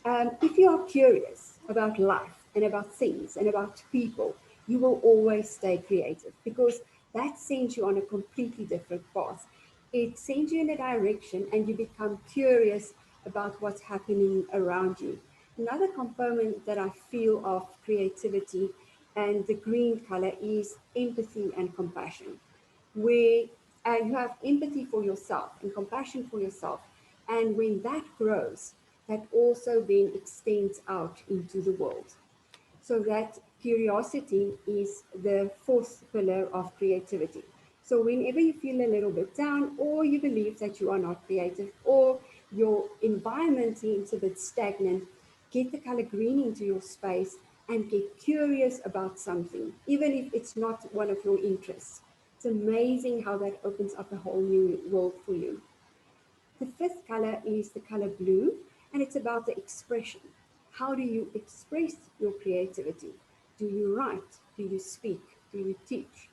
If you are curious about life and about things and about people, you will always stay creative because that sends you on a completely different path. It sends you in a direction and you become curious about what's happening around you. Another component that I feel of creativity and the green color is empathy and compassion, where you have empathy for yourself and compassion for yourself. And when that grows, that also then extends out into the world. So that curiosity is the fourth pillar of creativity. So whenever you feel a little bit down, or you believe that you are not creative, or your environment seems a bit stagnant, get the color green into your space and get curious about something, even if it's not one of your interests. It's amazing how that opens up a whole new world for you. The fifth color is the color blue, and it's about the expression. How do you express your creativity? Do you write? Do you speak? Do you teach?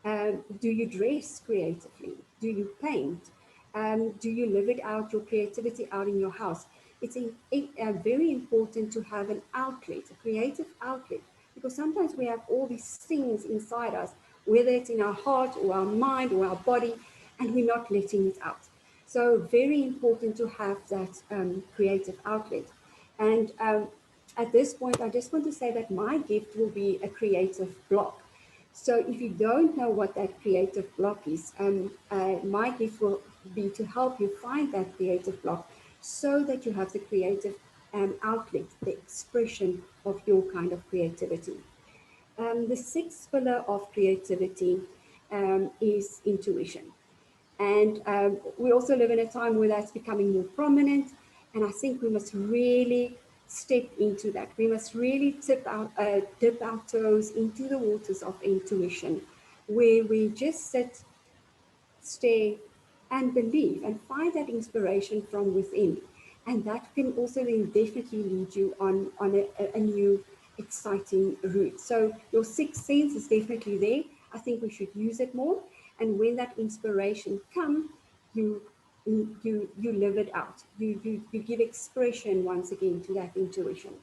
Do you dress creatively? Do you paint? Do you live it out, your creativity out in your house? It's very important to have an outlet, a creative outlet, because sometimes we have all these things inside us, whether it's in our heart or our mind or our body, and we're not letting it out. So very important to have that creative outlet. And at this point, I just want to say that my gift will be a creative block. So if you don't know what that creative block is, my gift will be to help you find that creative block so that you have the creative outlet, the expression of your kind of creativity. The sixth pillar of creativity is intuition. And we also live in a time where that's becoming more prominent. And I think we must really step into that. We must really dip our toes into the waters of intuition, where we just sit, stay, and believe and find that inspiration from within. And that can also then definitely lead you on a new exciting route. So your sixth sense is definitely there. I think we should use it more. And when that inspiration comes, you live it out. You give expression once again to that intuition.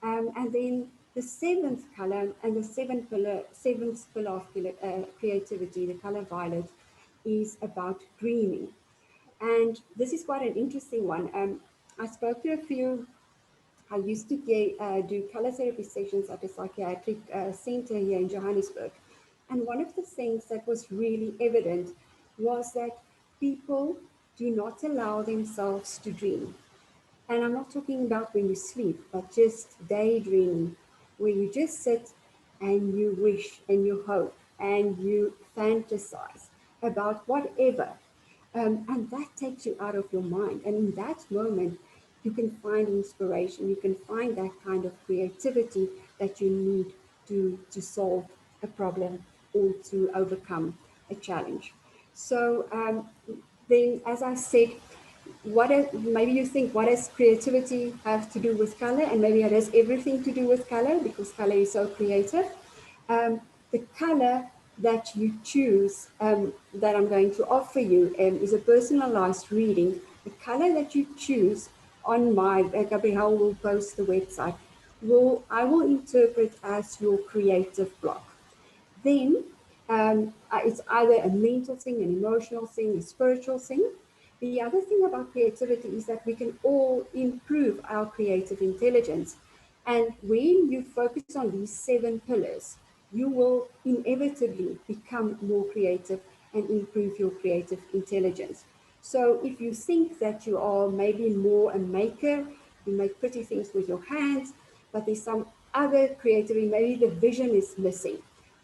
And then the seventh color and the seventh pillar of creativity, the color violet, is about dreaming. And this is quite an interesting one. I spoke to a few. I used to do color therapy sessions at a psychiatric center here in Johannesburg. And one of the things that was really evident was that people do not allow themselves to dream. And I'm not talking about when you sleep, but just daydreaming, where you just sit and you wish and you hope and you fantasize about whatever. And that takes you out of your mind. And in that moment, you can find inspiration. You can find that kind of creativity that you need to solve a problem or to overcome a challenge. So then, as I said, maybe you think, what does creativity have to do with color? And maybe it has everything to do with color because color is so creative. The color that you choose, that I'm going to offer you, is a personalized reading. The color that you choose on my, Gabrielle will post the website, I will interpret as your creative block. Then it's either a mental thing, an emotional thing, a spiritual thing. The other thing about creativity is that we can all improve our creative intelligence. And when you focus on these 7 pillars, you will inevitably become more creative and improve your creative intelligence. So if you think that you are maybe more a maker, you make pretty things with your hands, but there's some other creativity, maybe the vision is missing,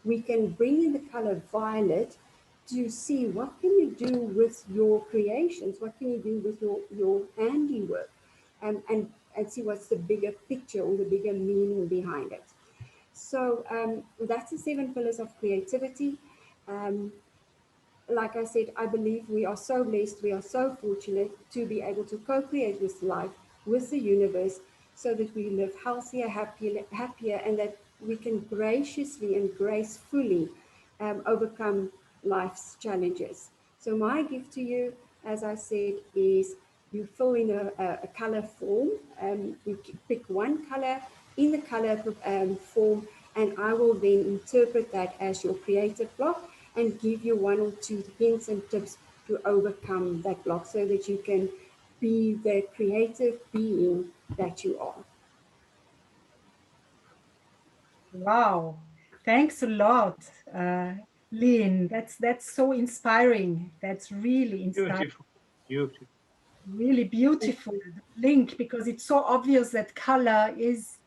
we can bring in the color violet to see what can you do with your creations, what can you do with your handiwork, and see what's the bigger picture or the bigger meaning behind it. So that's the 7 pillars of creativity. Like I said, I believe we are so blessed, we are so fortunate to be able to co-create with life, with the universe, so that we live healthier, happier, and that we can graciously and gracefully overcome life's challenges. So my gift to you, as I said, is you fill in a color form. You pick one color in the color form, and I will then interpret that as your creative block and give you 1 or 2 hints and tips to overcome that block so that you can be the creative being that you are. Wow, thanks a lot, Lynn. That's so inspiring. That's really inspiring. Beautiful, beautiful. Really beautiful link, because it's so obvious that color is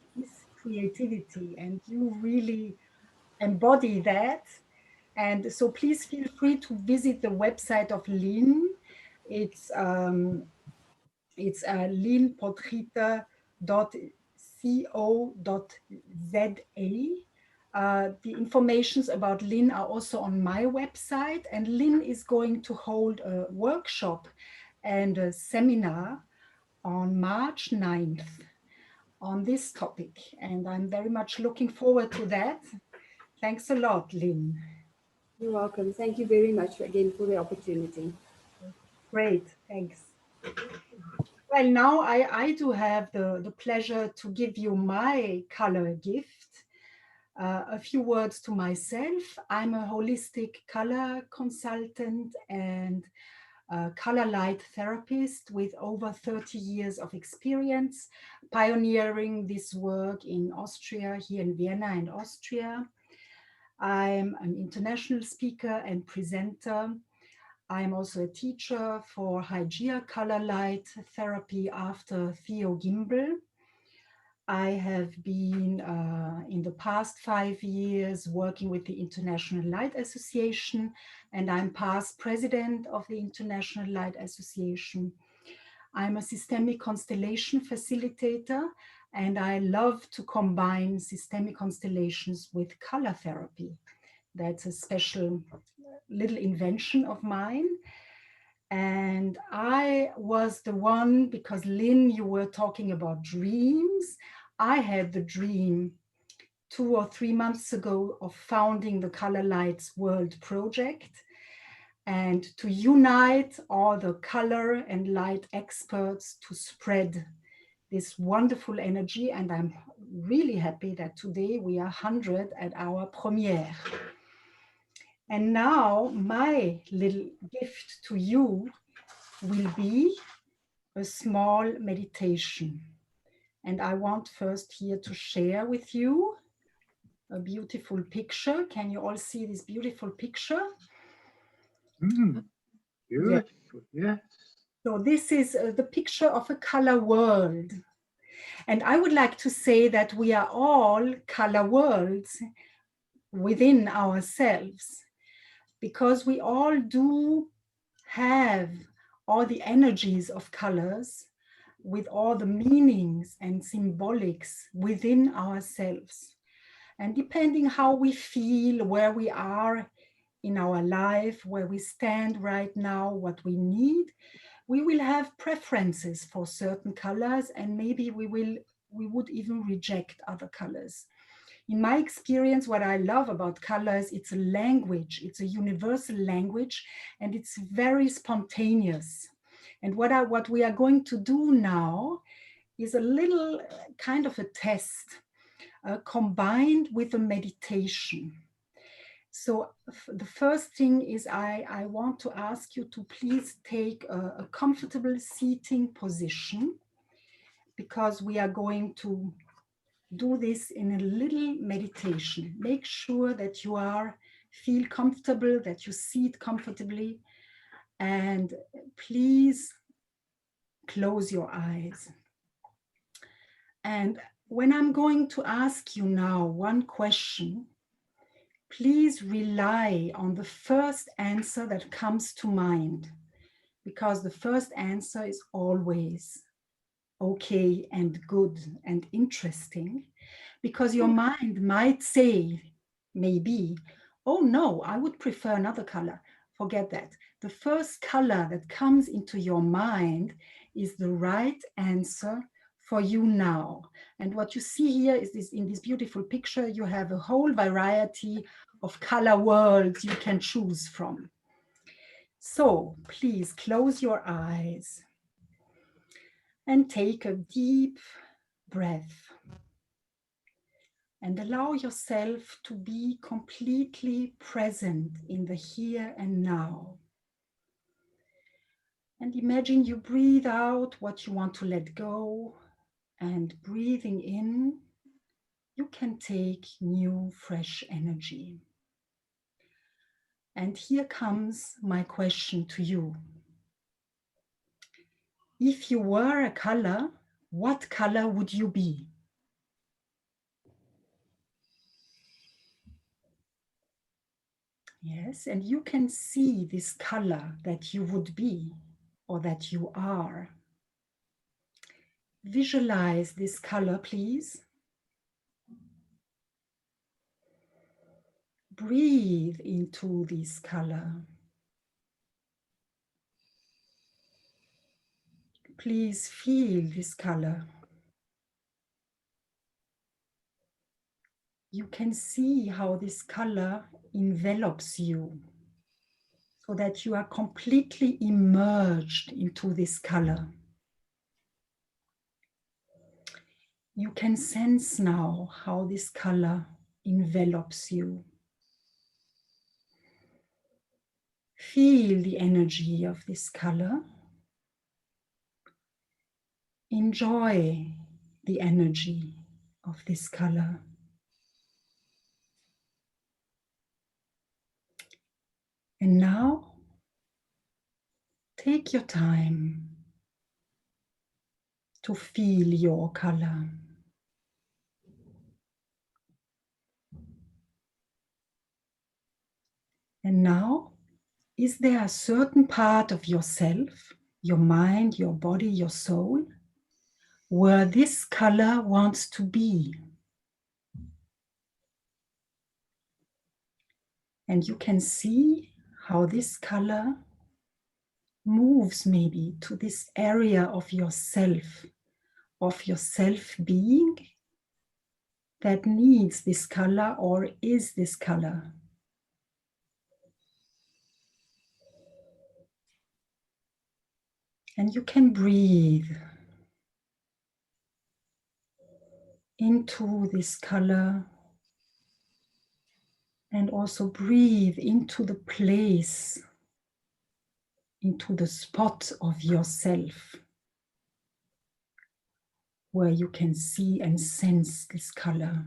creativity, and you really embody that. And so please feel free to visit the website of Lynn. It's lynnpotrita.co.za. The informations about Lynn are also on my website, and Lynn is going to hold a workshop and a seminar on March 9th on this topic, and I'm very much looking forward to that. Thanks a lot, Lynn. You're welcome. Thank you very much again for the opportunity. Great, thanks. Well, now I do have the pleasure to give you my color gift. A few words to myself. I'm a holistic color consultant and color light therapist with over 30 years of experience, pioneering this work in Austria, here in Vienna and Austria. I'm an international speaker and presenter. I'm also a teacher for Hygeia color light therapy after Theo Gimbel. I have been in the past 5 years working with the International Light Association, and I'm past president of the International Light Association. I'm a systemic constellation facilitator, and I love to combine systemic constellations with color therapy. That's a special little invention of mine. And I was the one, because Lynn, you were talking about dreams. I had the dream 2 or 3 months ago of founding the Color Lights World Project, and to unite all the color and light experts to spread this wonderful energy. And I'm really happy that today we are 100 at our premiere. And now my little gift to you will be a small meditation. And I want first here to share with you a beautiful picture. Can you all see this beautiful picture? Beautiful, yes. So this is the picture of a color world. And I would like to say that we are all color worlds within ourselves, because we all do have all the energies of colors with all the meanings and symbolics within ourselves. And depending how we feel, where we are in our life, where we stand right now, what we need, we will have preferences for certain colors, and maybe we would even reject other colors. In my experience, what I love about colors, it's a language, it's a universal language, and it's very spontaneous. And what we are going to do now is a little kind of a test combined with a meditation. So the first thing is I want to ask you to please take a comfortable seating position, because we are going to do this in a little meditation. Make sure that you feel comfortable, that you sit comfortably, and please close your eyes. And when I'm going to ask you now one question, please rely on the first answer that comes to mind, because the first answer is always okay and good and interesting. because your mind might say, maybe, oh no, I would prefer another color. Forget that. The first color that comes into your mind is the right answer for you now. And what you see here is this, in this beautiful picture, you have a whole variety of color worlds you can choose from. So please close your eyes and take a deep breath. And allow yourself to be completely present in the here and now. And imagine you breathe out what you want to let go, and breathing in, you can take new, fresh energy. And here comes my question to you. If you were a color, what color would you be? Yes, and you can see this color that you would be or that you are. Visualize this color, please. Breathe into this color. Please feel this color. You can see how this color envelops you, so that you are completely immersed into this color. You can sense now how this color envelops you. Feel the energy of this color. Enjoy the energy of this color. And now, take your time to feel your color. And now, is there a certain part of yourself, your mind, your body, your soul, where this color wants to be? And you can see how this color moves maybe to this area of your self-being that needs this color or is this color. And you can breathe into this color and also breathe into the place, into the spot of yourself where you can see and sense this color.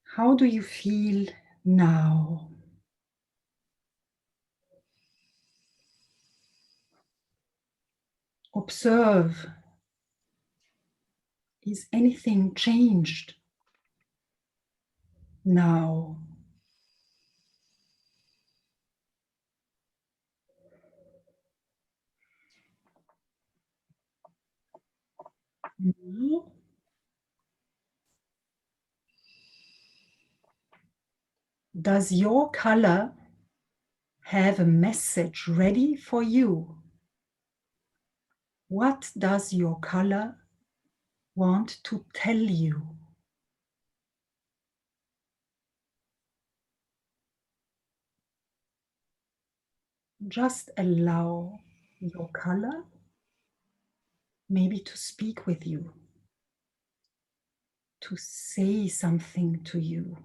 How do you feel now? Observe. Is anything changed now? Now? Does your color have a message ready for you? What does your color want to tell you? Just allow your color maybe to speak with you, to say something to you,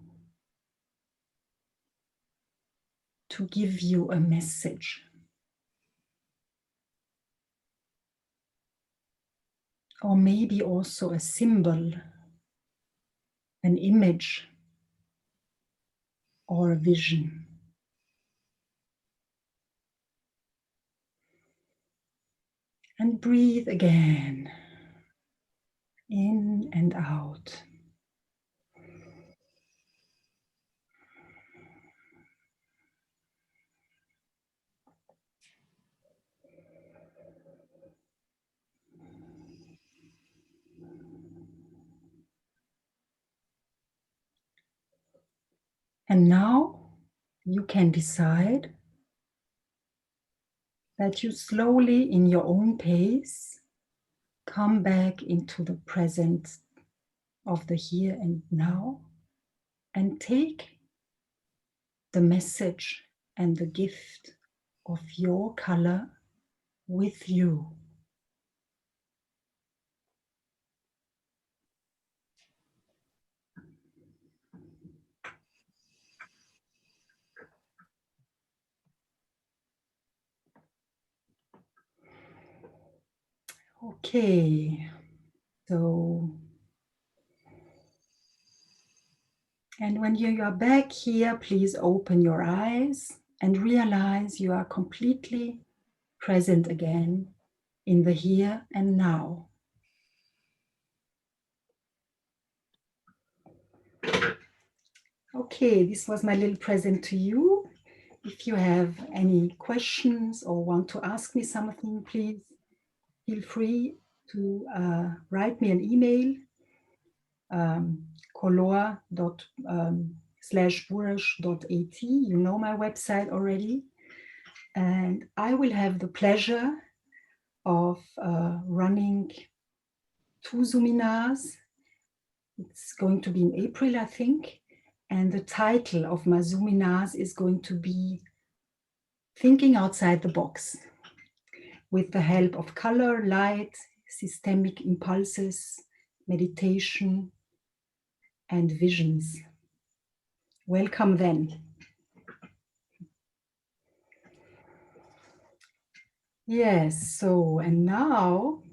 to give you a message. Or maybe also a symbol, an image, or a vision. And breathe again, in and out. And now you can decide that you slowly, in your own pace, come back into the present of the here and now and take the message and the gift of your color with you. Okay, so, and when you are back here, please open your eyes and realize you are completely present again in the here and now. Okay, this was my little present to you. If you have any questions or want to ask me something, please feel free to write me an email, color-buresch.at. You know my website already. And I will have the pleasure of running 2 Zoominars. It's going to be in April, I think. And the title of my Zoominars is going to be Thinking Outside the Box, with the help of color, light, systemic impulses, meditation, and visions. Welcome then. Yes, so, and now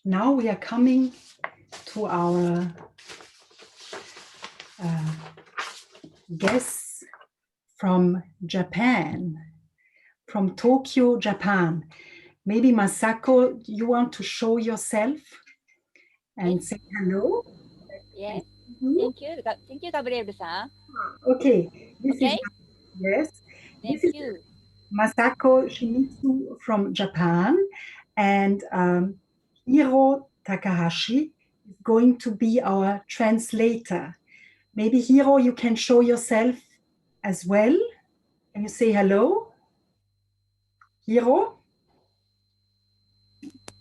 we are coming to our guests from Japan, from Tokyo, Japan. Maybe Masako, you want to show yourself and say hello? Yes. Mhm. Thank you. Thank you, Gabriel-san. Okay. This Okay. Yes. Thank This is you. Masako Shimizu from Japan, and Hiro Takahashi is going to be our translator. Maybe Hiro, you can show yourself as well. Can you say hello? Hiro?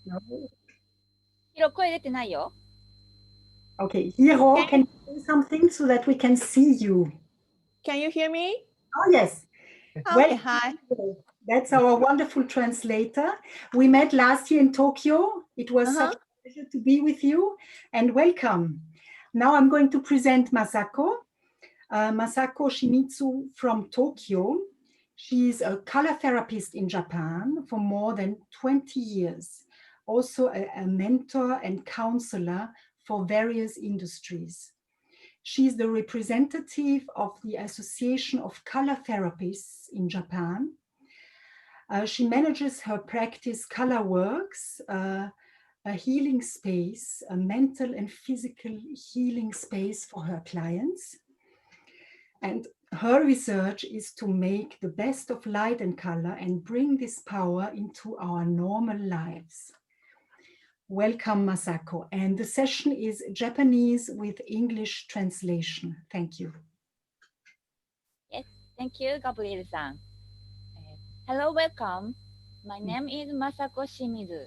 No. ヒロ、声出てないよ。 Okay, Hiro, can you say something so that we can see you? Can you hear me? Oh, yes. Okay, hi. That's our wonderful translator. We met last year in Tokyo. It was such a pleasure to be with you, and welcome. Now I'm going to present Masako. Masako Shimizu from Tokyo. She's a color therapist in Japan for more than 20 years. Also a mentor and counselor for various industries. She's the representative of the Association of Color Therapists in Japan. She manages her practice ColorWorks, a healing space, a mental and physical healing space for her clients. And her research is to make the best of light and color and bring this power into our normal lives. Welcome, Masako. And the session is Japanese with English translation. Thank you. Yes. Thank you, Gabriel-san. Hello, welcome. My name is Masako Shimizu.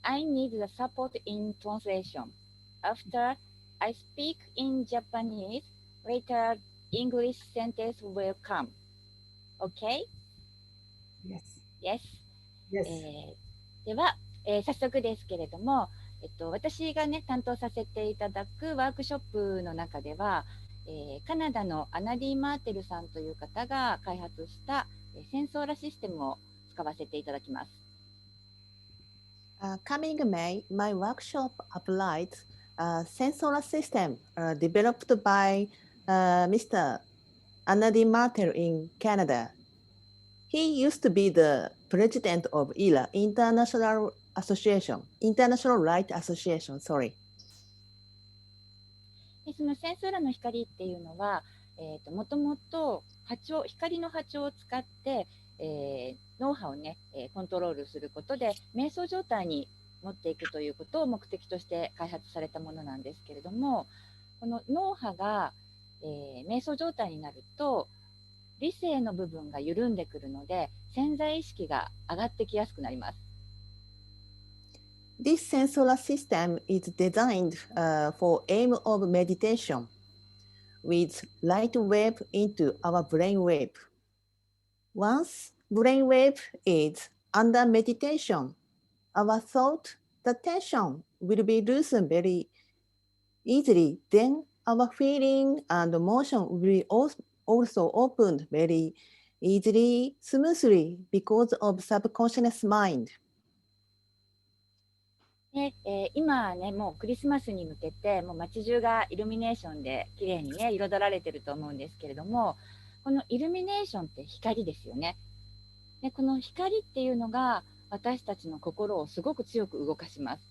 I need the support in translation. After I speak in Japanese, later English sentence will come. Okay? Yes. Yes. Yes. では、早速ですけれども、私がね、担当させていただくワークショップの中では、カナダのアナディ・マーテルさんという方が開発したセンソーラシステムを使わせていただきます。Coming May, my workshop applied a sensor system developed by Mr. Andy Martel in Canada. He used to be the president of ILA, International Light Association, sorry. でそのセンソーラの光っていうのは、もともと光の波長を使って、脳波をね、コントロールすることで瞑想状態に持っていくということを目的として開発されたものなんですけれども、この脳波が、瞑想状態になると理性の部分が緩んでくるので潜在意識が上がってきやすくなります。This sensory system is designed for aim of meditation with light wave into our brain wave. Once brain wave is under meditation, our thought, the tension will be loosened very easily. Then our feeling and motion will be also opened very easily, smoothly because of subconscious mind. で今ね、もうクリスマスに向けてもう街中がイルミネーションで綺麗にね彩られてると思うんですけれども、このイルミネーションって光ですよね。でこの光っていうのが私たちの心をすごく強く動かします。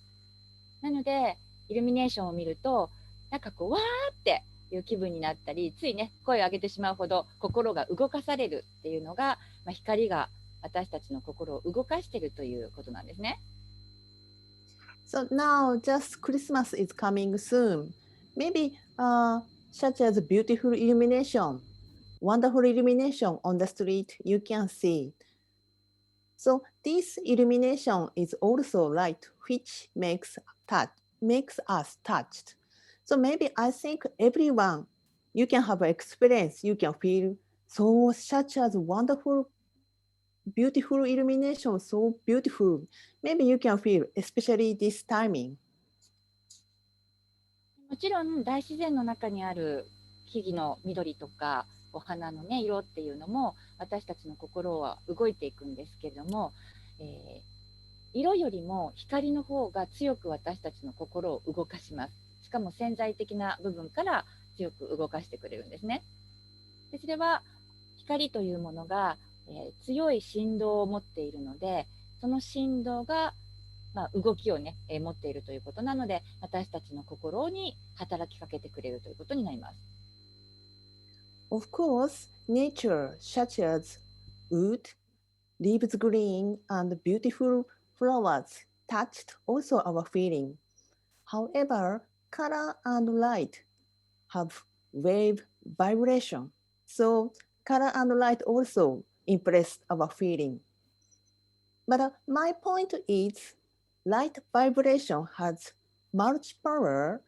なのでイルミネーションを見るとなんかこうわーっていう気分になったり、ついね声を上げてしまうほど心が動かされるっていうのが、光が私たちの心を動かしているということなんですね。So now just Christmas is coming soon. Maybe such as beautiful illumination, wonderful illumination on the street you can see. So this illumination is also light, which makes us touched. So maybe I think everyone, you can have an experience, you can feel so such as wonderful beautiful illumination, so beautiful. Maybe you can feel, especially this timing. もちろん大自然の中にある木々の緑とかお花のね色っていうのも私たちの心は動いていくんですけれども、色よりも光の方が強く私たちの心を動かします。しかも潜在的な部分から強く動かしてくれるんですね。でそれは光というものが強い振動を持っているので、その振動が、動きをね、持っているということなので、私たちの心に働きかけてくれるということになります。Of course, nature such as wood, leaves green, and beautiful flowers touched also our feeling. However, color and light have wave vibration. So color and light also impressed our feeling. But my point is, light vibration has much power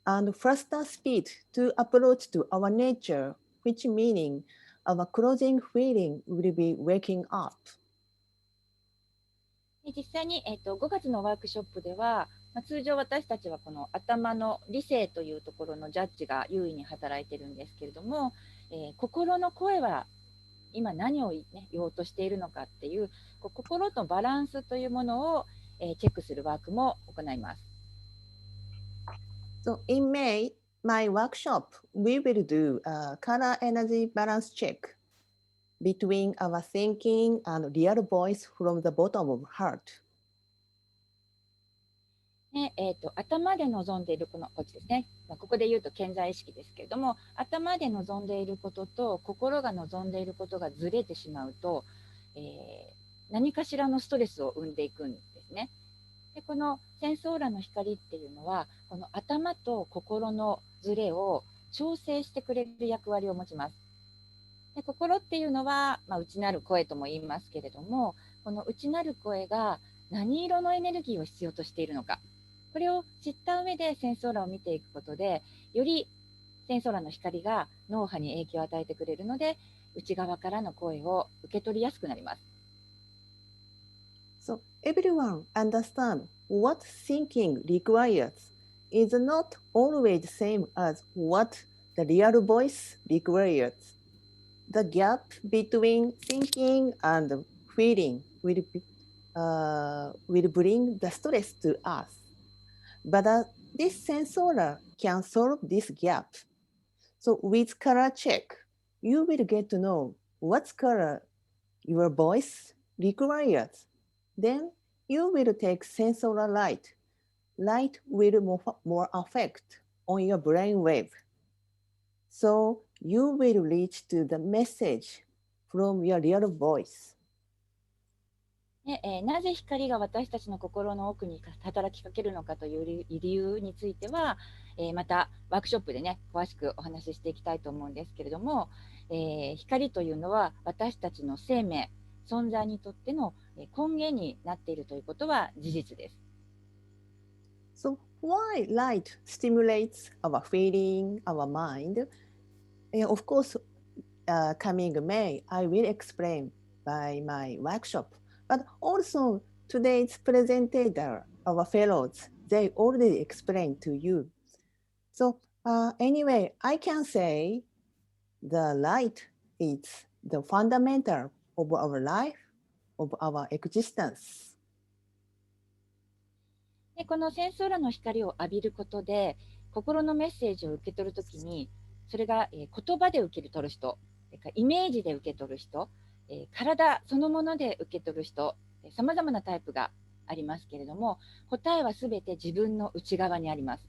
and faster speed to approach to our nature, which meaning our closing feeling will be waking up. 実際に、5月のワークショップでは、通常私たちはこの頭の理性というところのジャッジが優位に働いてるんですけれども、心の声は今何を、言おうとしているのかっていう心とバランスというものを、チェックするワークも行います。So in May, my workshop, we will do a color energy balance check between our thinking and real voice from the bottom of heart. で頭で望んでいるこっちですね、ここで言うと潜在意識ですけれども、頭で望んでいることと心が望んでいることがずれてしまうと、何かしらのストレスを生んでいくんですね。でこのセンソーラの光っていうのはこの頭と心のずれを調整してくれる役割を持ちます。で心っていうのは、内なる声とも言いますけれども、この内なる声が何色のエネルギーを必要としているのか、これを知った上でセンソーラを見ていくことで、よりセンソーラの光が脳波に影響を与えてくれるので、内側からの声を受け取りやすくなります。So everyone understand what thinking requires is not always the same as what the real voice requires. The gap between thinking and feeling will bring the stress to us. But this sensor can solve this gap. So with color check, you will get to know what color your voice requires. Then you will take sensory light. Light will more affect on your brain wave. So you will reach to the message from your real voice. なぜ光が私たちの心の奥に働きかけるのかという理由については、またワークショップでね詳しくお話ししていきたいと思うんですけれども、光というのは私たちの生命存在にとっての根源になっているということは事実です。So why light stimulates our feeling, our mind? Of course, coming May, I will explain by my workshop. But also today's presenter, our fellows, they already explained to you. So anyway, I can say the light is the fundamental of our life, of our existence. でこの戦争らの光を浴びることで心のメッセージを受け取るときにそれが言葉で受け取る人、イメージで受け取る人、体そのもので受け取る人、さまざまなタイプがありますけれども、答えはすべて自分の内側にあります。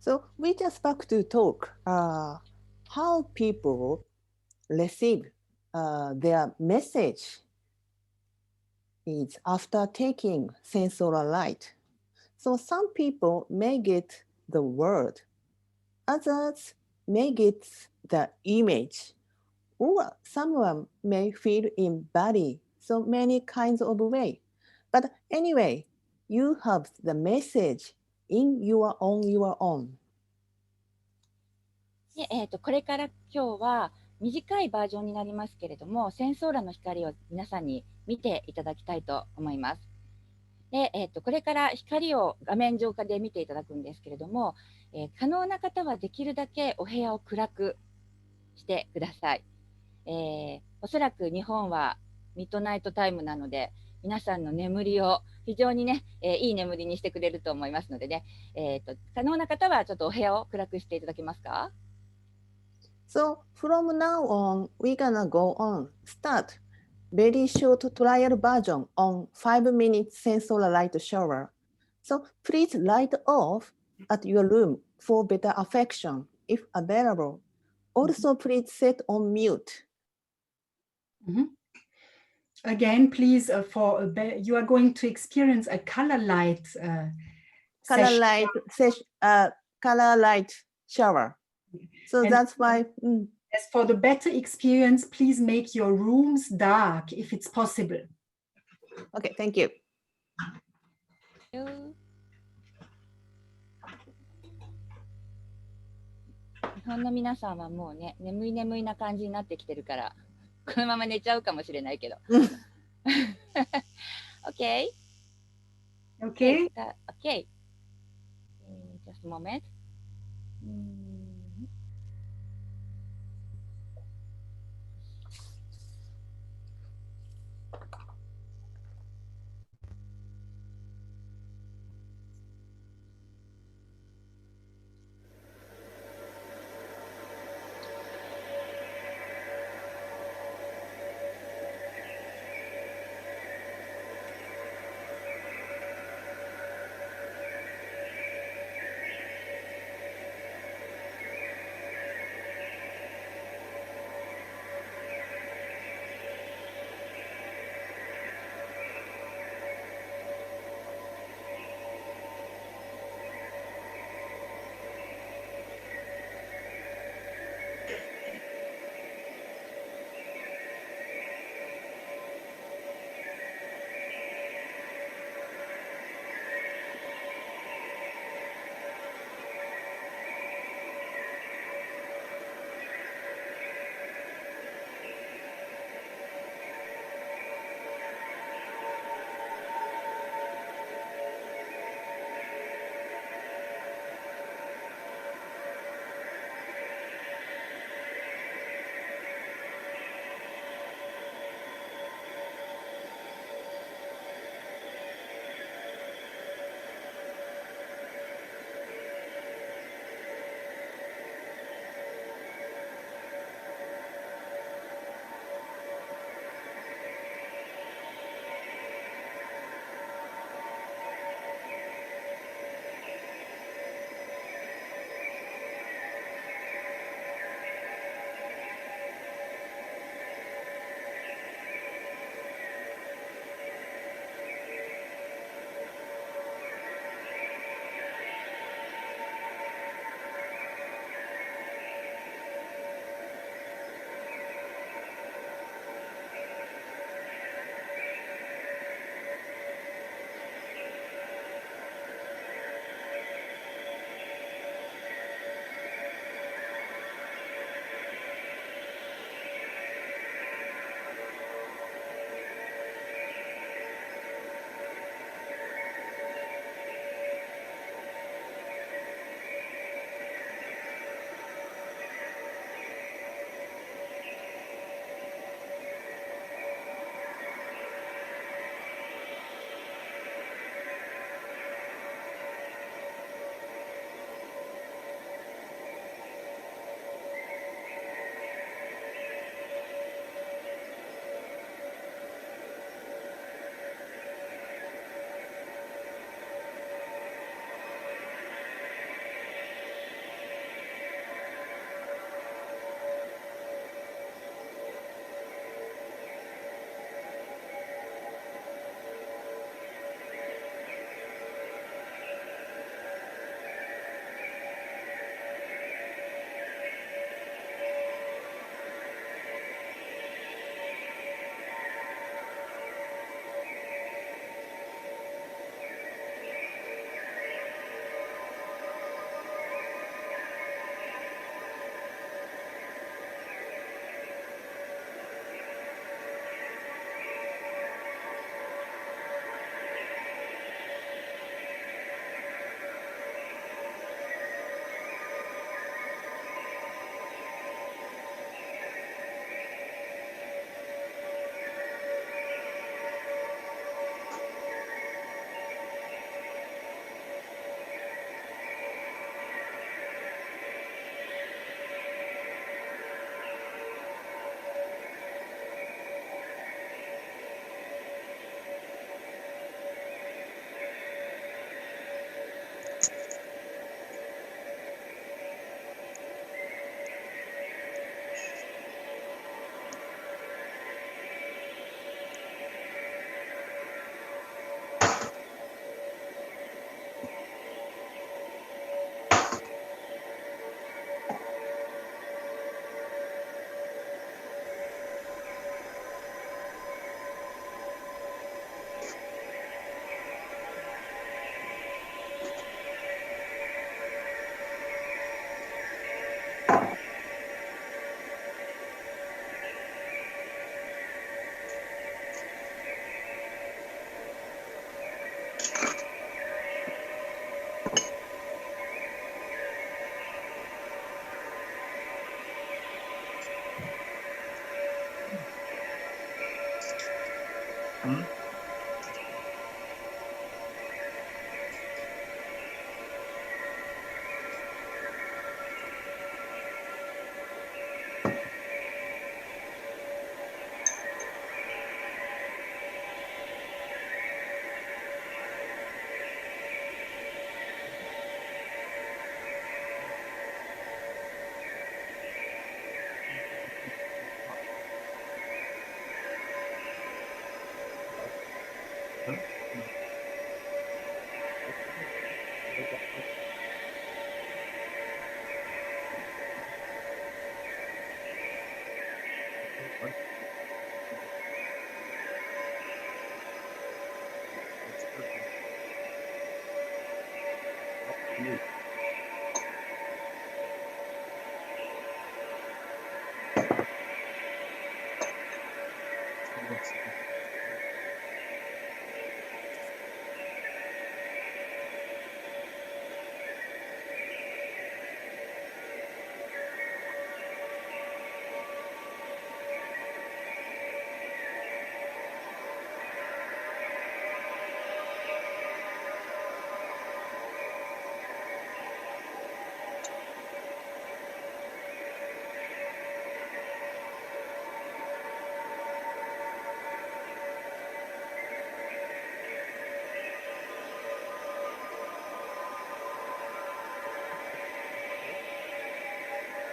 So we just back to talk how people receive their message is after taking sensory light. So some people may get the word, others may get the image, or someone may feel in body, so many kinds of way. But anyway, you have the message in your own. でこれから今日は短いバージョンになりますけれども、戦争らの光を皆さんに見ていただきたいと思います。でこれから光を画面上化で見ていただくんですけれども、可能な方はできるだけお部屋を暗くしてください。おそらく日本はミッドナイトタイムなので皆さんの眠りを非常にね、いい眠りにしてくれると思いますのでね、可能な方はちょっとお部屋を暗くしていただけますか？ So from now on, we're gonna go on, start very short trial version on 5 minutes sensory light shower. So please light off at your room for better affection if available. Also please set on mute. Again, please, you are going to experience a color light Color light shower. So And that's why. As for the better experience, please make your rooms dark if it's possible. Okay, thank you. 日本の皆さんはもうね、眠いな感じになってきてるから、このまま寝ちゃうかもしれないけど。Okay? Okay. Okay. Just a moment.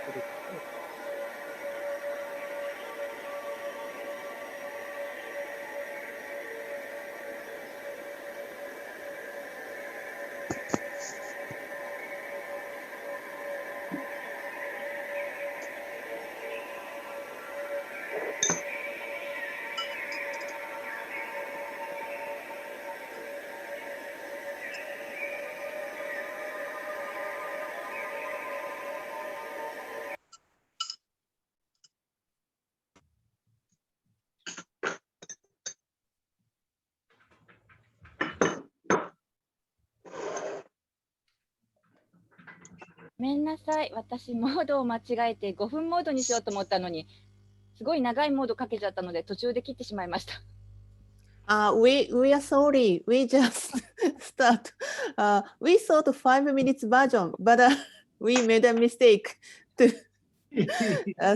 ごめんなさい。私、モードを間違えて5分モードにしようと思ったのに、すごい長いモードかけちゃったので、途中で切ってしまいました。We are sorry. We just start. We thought 5 minutes version, but we made a mistake to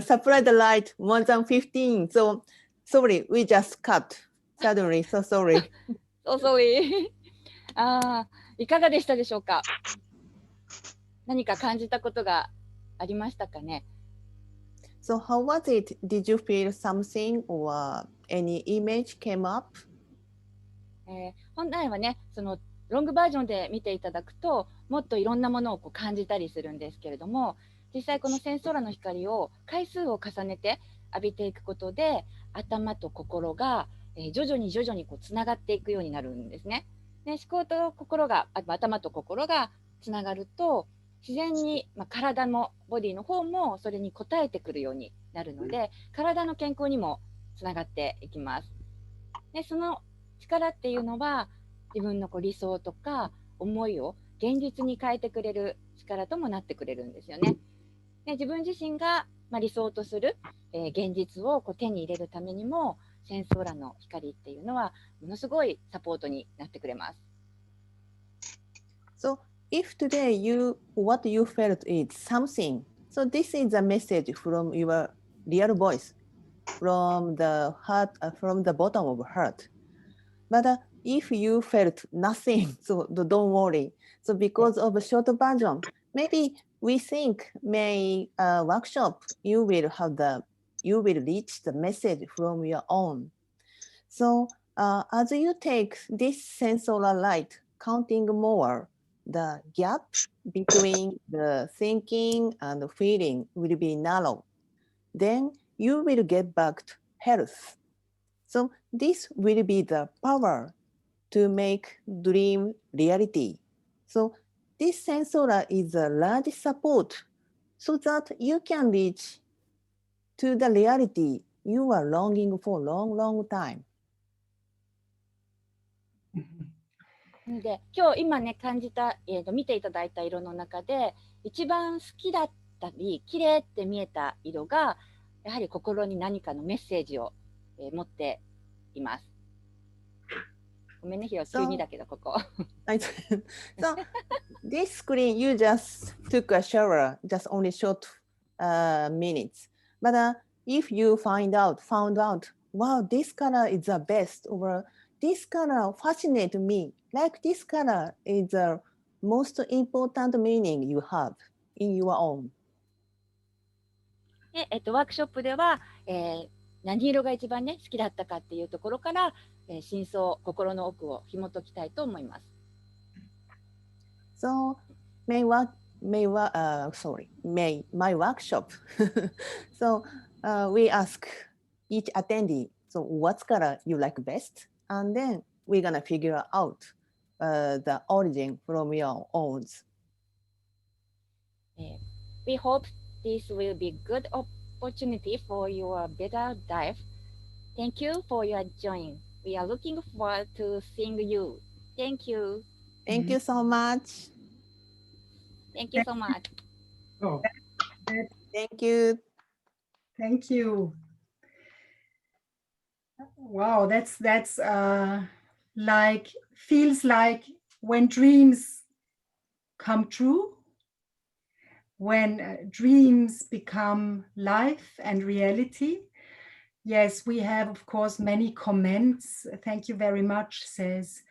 supply the light more than 15. So sorry, we just cut. Suddenly, so sorry. So sorry. いかがでしたでしょうか？何か感じたことがありましたかね？ So how was it? Did you feel something or any image came up? 本来はね、そのロングバージョンで見ていただくと、もっといろんなものをこう感じたりするんですけれども、実際このセンソーラの光を回数を重ねて浴びていくことで、頭と心が徐々にこうつながっていくようになるんですね。で、思考と心が、頭と心がつながると、自然に、体もボディの方もそれに応えてくるようになるので、体の健康にもつながっていきます。で、その力っていうのは自分のこう理想とか思いを現実に変えてくれる力ともなってくれるんですよね。で、自分自身が理想とする、現実をこう手に入れるためにもセンソーラの光っていうのはものすごいサポートになってくれます。So if today what you felt is something, so this is a message from your real voice, from the heart, from the bottom of heart. But if you felt nothing, so don't worry. So because of a short version, maybe we think may workshop you will reach the message from your own. So as you take this sensory light, counting more, the gap between the thinking and the feeling will be narrow. Then you will get back to health. So this will be the power to make dream reality. So this sensor is a large support so that you can reach to the reality you are longing for a long, long time. で、今ね感じた、見ていただいた色の中で一番好きだったり綺麗って見えた色がやはり心に何かのメッセージを、持っています。ごめんね、ひろ、急にだけどここ。So this screen, you just took a shower, just only short minutes. But if you found out, wow, this color is the best, or this color fascinates me, like this color is the most important meaning you have in your own. で、ワークショップでは、何色が一番ね好きだったかっていうところから、真相、心の奥を紐解きたいと思います。So my workshop. So we ask each attendee, so what color you like best, and then we're gonna figure out the origin from your own. We hope this will be good opportunity for your better life. Thank you for your joining. We are looking forward to seeing you. Thank you. Thank you so much. Thank you so much. Oh, Thank you. Thank you. Wow, that's like, feels like when dreams come true, when dreams become life and reality. Yes, we have, of course, many comments. Thank you very much, says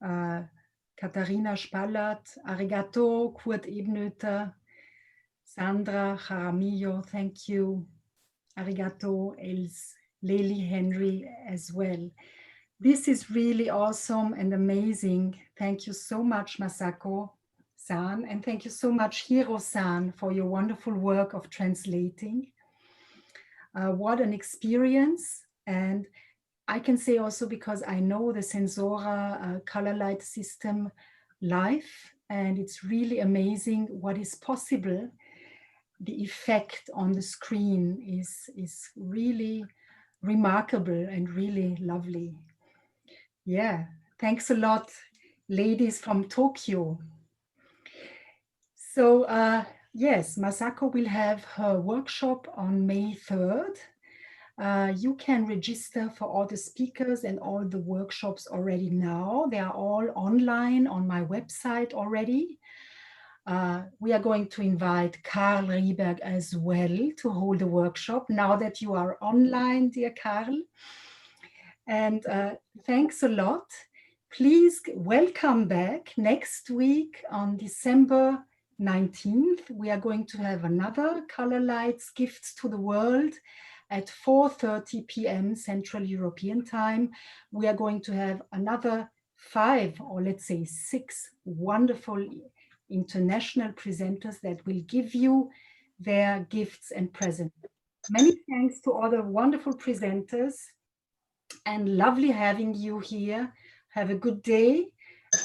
Katharina Spallert, Arigato, Kurt Ebnöter, Sandra Jaramillo, thank you. Arigato, Els, Lely Henry as well. This is really awesome and amazing. Thank you so much, Masako-san, and thank you so much, Hiro-san, for your wonderful work of translating. What an experience. And I can say also, because I know the Sensora color light system live, and it's really amazing what is possible. The effect on the screen is really remarkable and really lovely. Yeah, thanks a lot, ladies from Tokyo. So yes, Masako will have her workshop on May 3rd. You can register for all the speakers and all the workshops already now. They are all online on my website already. We are going to invite Karl Rieberg as well to hold the workshop now that you are online, dear Karl. And thanks a lot. Please welcome back next week on December 19th. We are going to have another Color Lights Gifts to the World at 4:30 p.m. Central European Time. We are going to have another 5, or let's say 6 wonderful international presenters that will give you their gifts and presents. Many thanks to all the wonderful presenters, and lovely having you here. Have a good day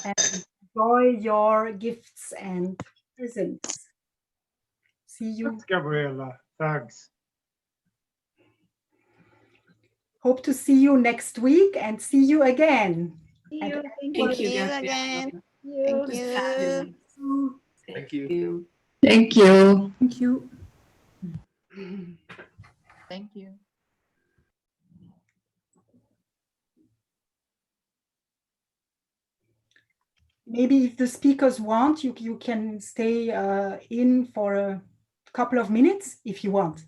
and enjoy your gifts and presents. See you. Thanks, Gabriela. Thanks. Hope to see you next week and see you again. Thank you. Thank you again. Thank you. Thank you. Thank you. Thank you. Thank you. Maybe if the speakers want, you can stay in for a couple of minutes if you want.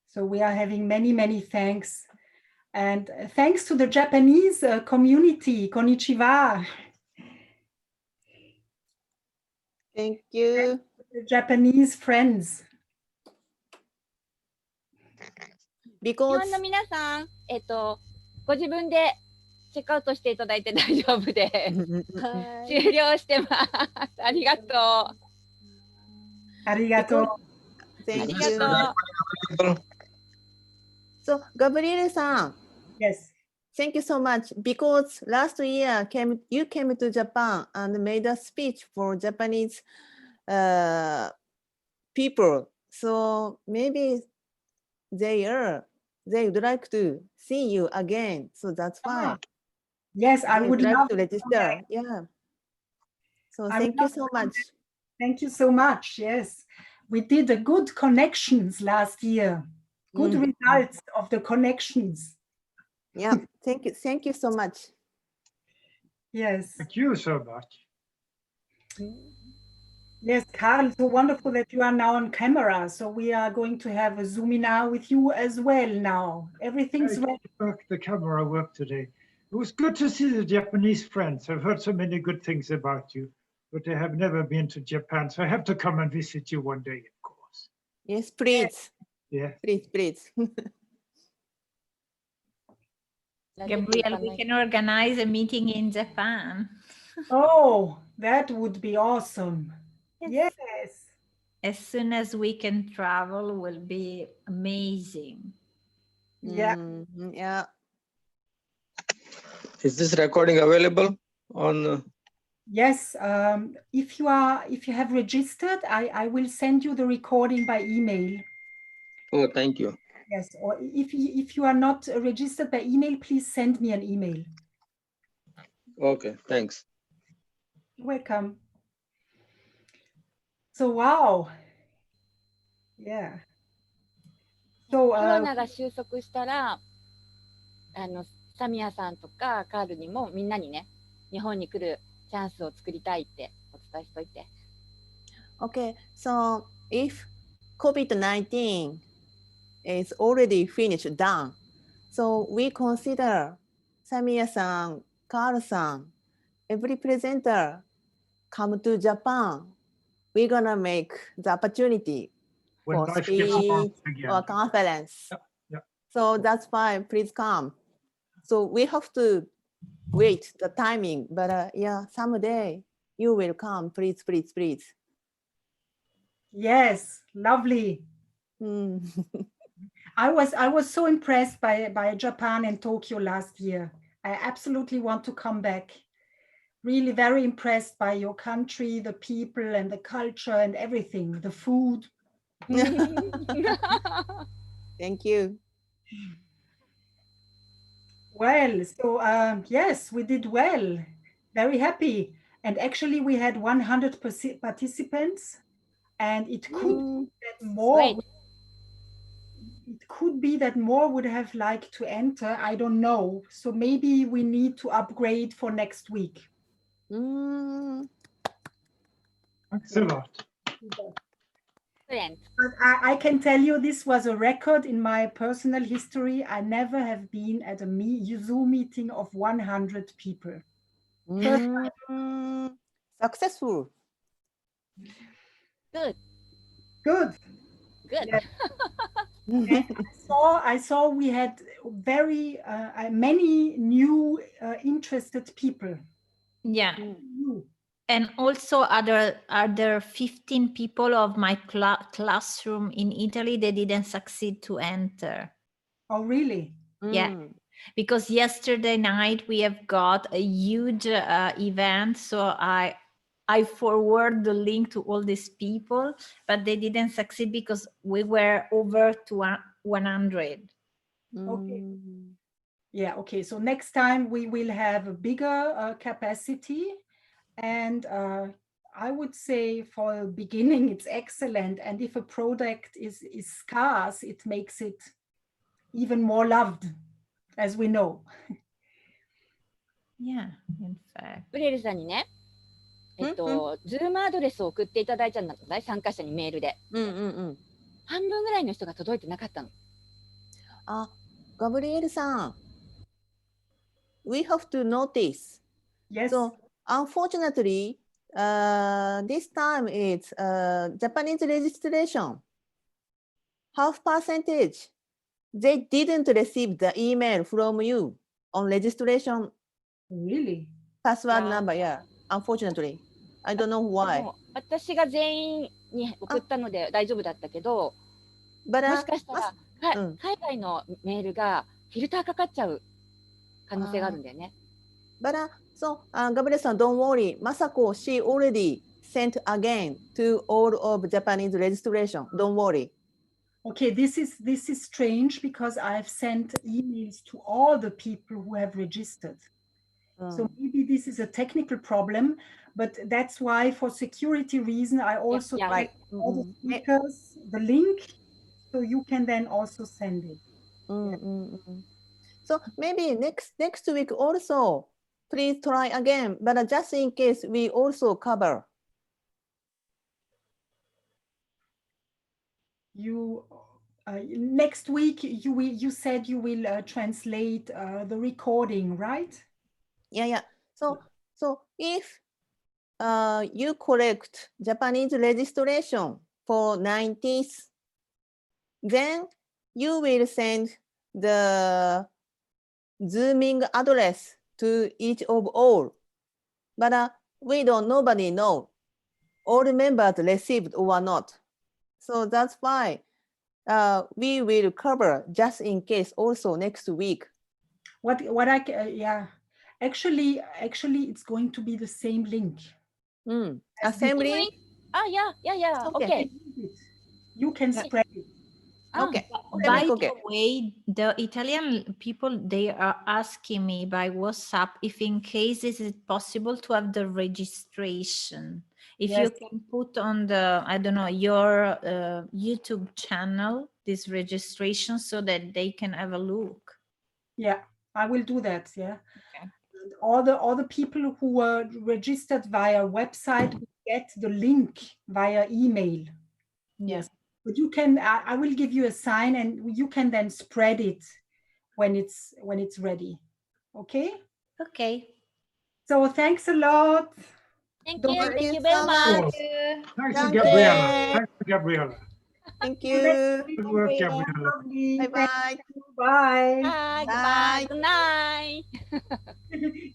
So we are having many, many thanks. And thanks to the Japanese community, konnichiwa. Thank you. The Japanese friends. 日 Because 本の皆さん、ご自分でチェックアウトしていただいて大丈夫で終了してます。ありがとう。ありがとう。thank あり you. がとう。 So Gabriele-san, Yes. thank you so much. Because last year you came to Japan and made a speech for Japanese people. So maybe they would like to see you again. So that's why. Yes, I They would like love to to register. Yeah. So I would thank you love so to- much. Thank you so much. Yes, we did a good connections last year. Good results of the connections. Yeah. Thank you. Thank you so much. Yes. Thank you so much. Yes, Karl, so wonderful that you are now on camera. So we are going to have a Zoominar with you as well now. Everything's ready. The camera worked today. It was good to see the Japanese friends. I've heard so many good things about you, but I have never been to Japan. So I have to come and visit you one day, of course. Yes, please. Yeah. Please. Gabriel, we can organize a meeting in Japan. Oh, that would be awesome. Yes. As soon as we can travel will be amazing. Yeah. Yeah. Is this recording available on? Yes. If you have registered, I will send you the recording by email. Oh, thank you. Yes. Or if you are not registered by email, please send me an email. Okay, thanks. Welcome. So wow. Yeah. So コロナが収束したらサミヤさんとかカールにもみんなにね、日本に来るチャンスを作りたいってお伝えしといて。Okay, so if COVID-19 is already finished, done, so we consider Samiya-san, Carl-san, every presenter come to Japan. We're gonna make the opportunity When for life gets normal speech again. or conference. Yeah, yeah. So that's why please come. So we have to wait the timing, but yeah, someday you will come. Please, please, please. Yes, lovely. Mm. I was so impressed by Japan and Tokyo last year. I absolutely want to come back. Really very impressed by your country, the people and the culture and everything, the food. Thank you. Well, so yes, we did well. Very happy. And actually we had 100 participants, and it could be that more. Great. It could be that more would have liked to enter. I don't know. So maybe we need to upgrade for next week. Mm. Thanks a lot. Excellent. But I can tell you this was a record in my personal history. I never have been at a Zoom meeting of 100 people. Mm. Successful. Good. Good. Good. Yeah. I saw we had very many new interested people. Yeah. New. And also other 15 people of my classroom in Italy, they didn't succeed to enter. Oh, really? Yeah, because yesterday night we have got a huge event, so I forward the link to all these people, but they didn't succeed because we were over to 100. Okay. Yeah, okay. So next time we will have a bigger capacity, and I would say for the beginning it's excellent, and if a product is scarce, it makes it even more loved, as we know. Yeah, in fact. ブレルさんにね、ズームアドレスを送っていただいたんだった参加者にメールで。半分ぐらいの人が届いてなかったの。あ、ガブリエルさん。We have to notice. Yes. So unfortunately, this time it's Japanese registration. Half percentage. They didn't receive the email from you on registration. Really? Password number, yeah. Unfortunately, I don't know why. 私が全員に送ったので大丈夫だったけど、もしかしたら海外のメールがフィルターかかっちゃう可能性があるんだよね。But so, Gabriel-san, don't worry. Masako, she already sent again to all of Japanese registration. Don't worry. Okay, this is strange because I've sent emails to all the people who have registered. So maybe this is a technical problem, but that's why for security reason, I also right. all the speakers, the link, so you can then also send it. So maybe next week also, please try again, but just in case we also cover. You next week you said you will translate the recording, right? Yeah. So if you collect Japanese registration for 19th, then you will send the Zooming address to each of all. But nobody know all members received or not. So that's why we will cover just in case also next week. Actually it's going to be the same link. Assembly? Yeah. Okay. You can spread it. Okay. By the way, the Italian people, they are asking me by WhatsApp if in case is it possible to have the registration. If you can put on the, I don't know, your YouTube channel, this registration so that they can have a look. Yeah, I will do that. Yeah. Okay. And all the people who were registered via website will get the link via email. Yes. But you can. I will give you a sign, and you can then spread it when it's ready. Okay. Okay. So thanks a lot. Thank Don't you. Thank Thank you you very so much. much. Thanks to Danke. Gabriela. Thanks to Gabriela. Thank you. Good work, Gabriela. Lovely. Bye Thank bye. you. Bye. Bye. Bye. Goodbye. Good night.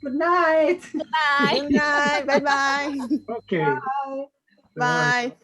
Good night. Bye. Good night. Bye bye. Okay. Bye. Bye. Bye.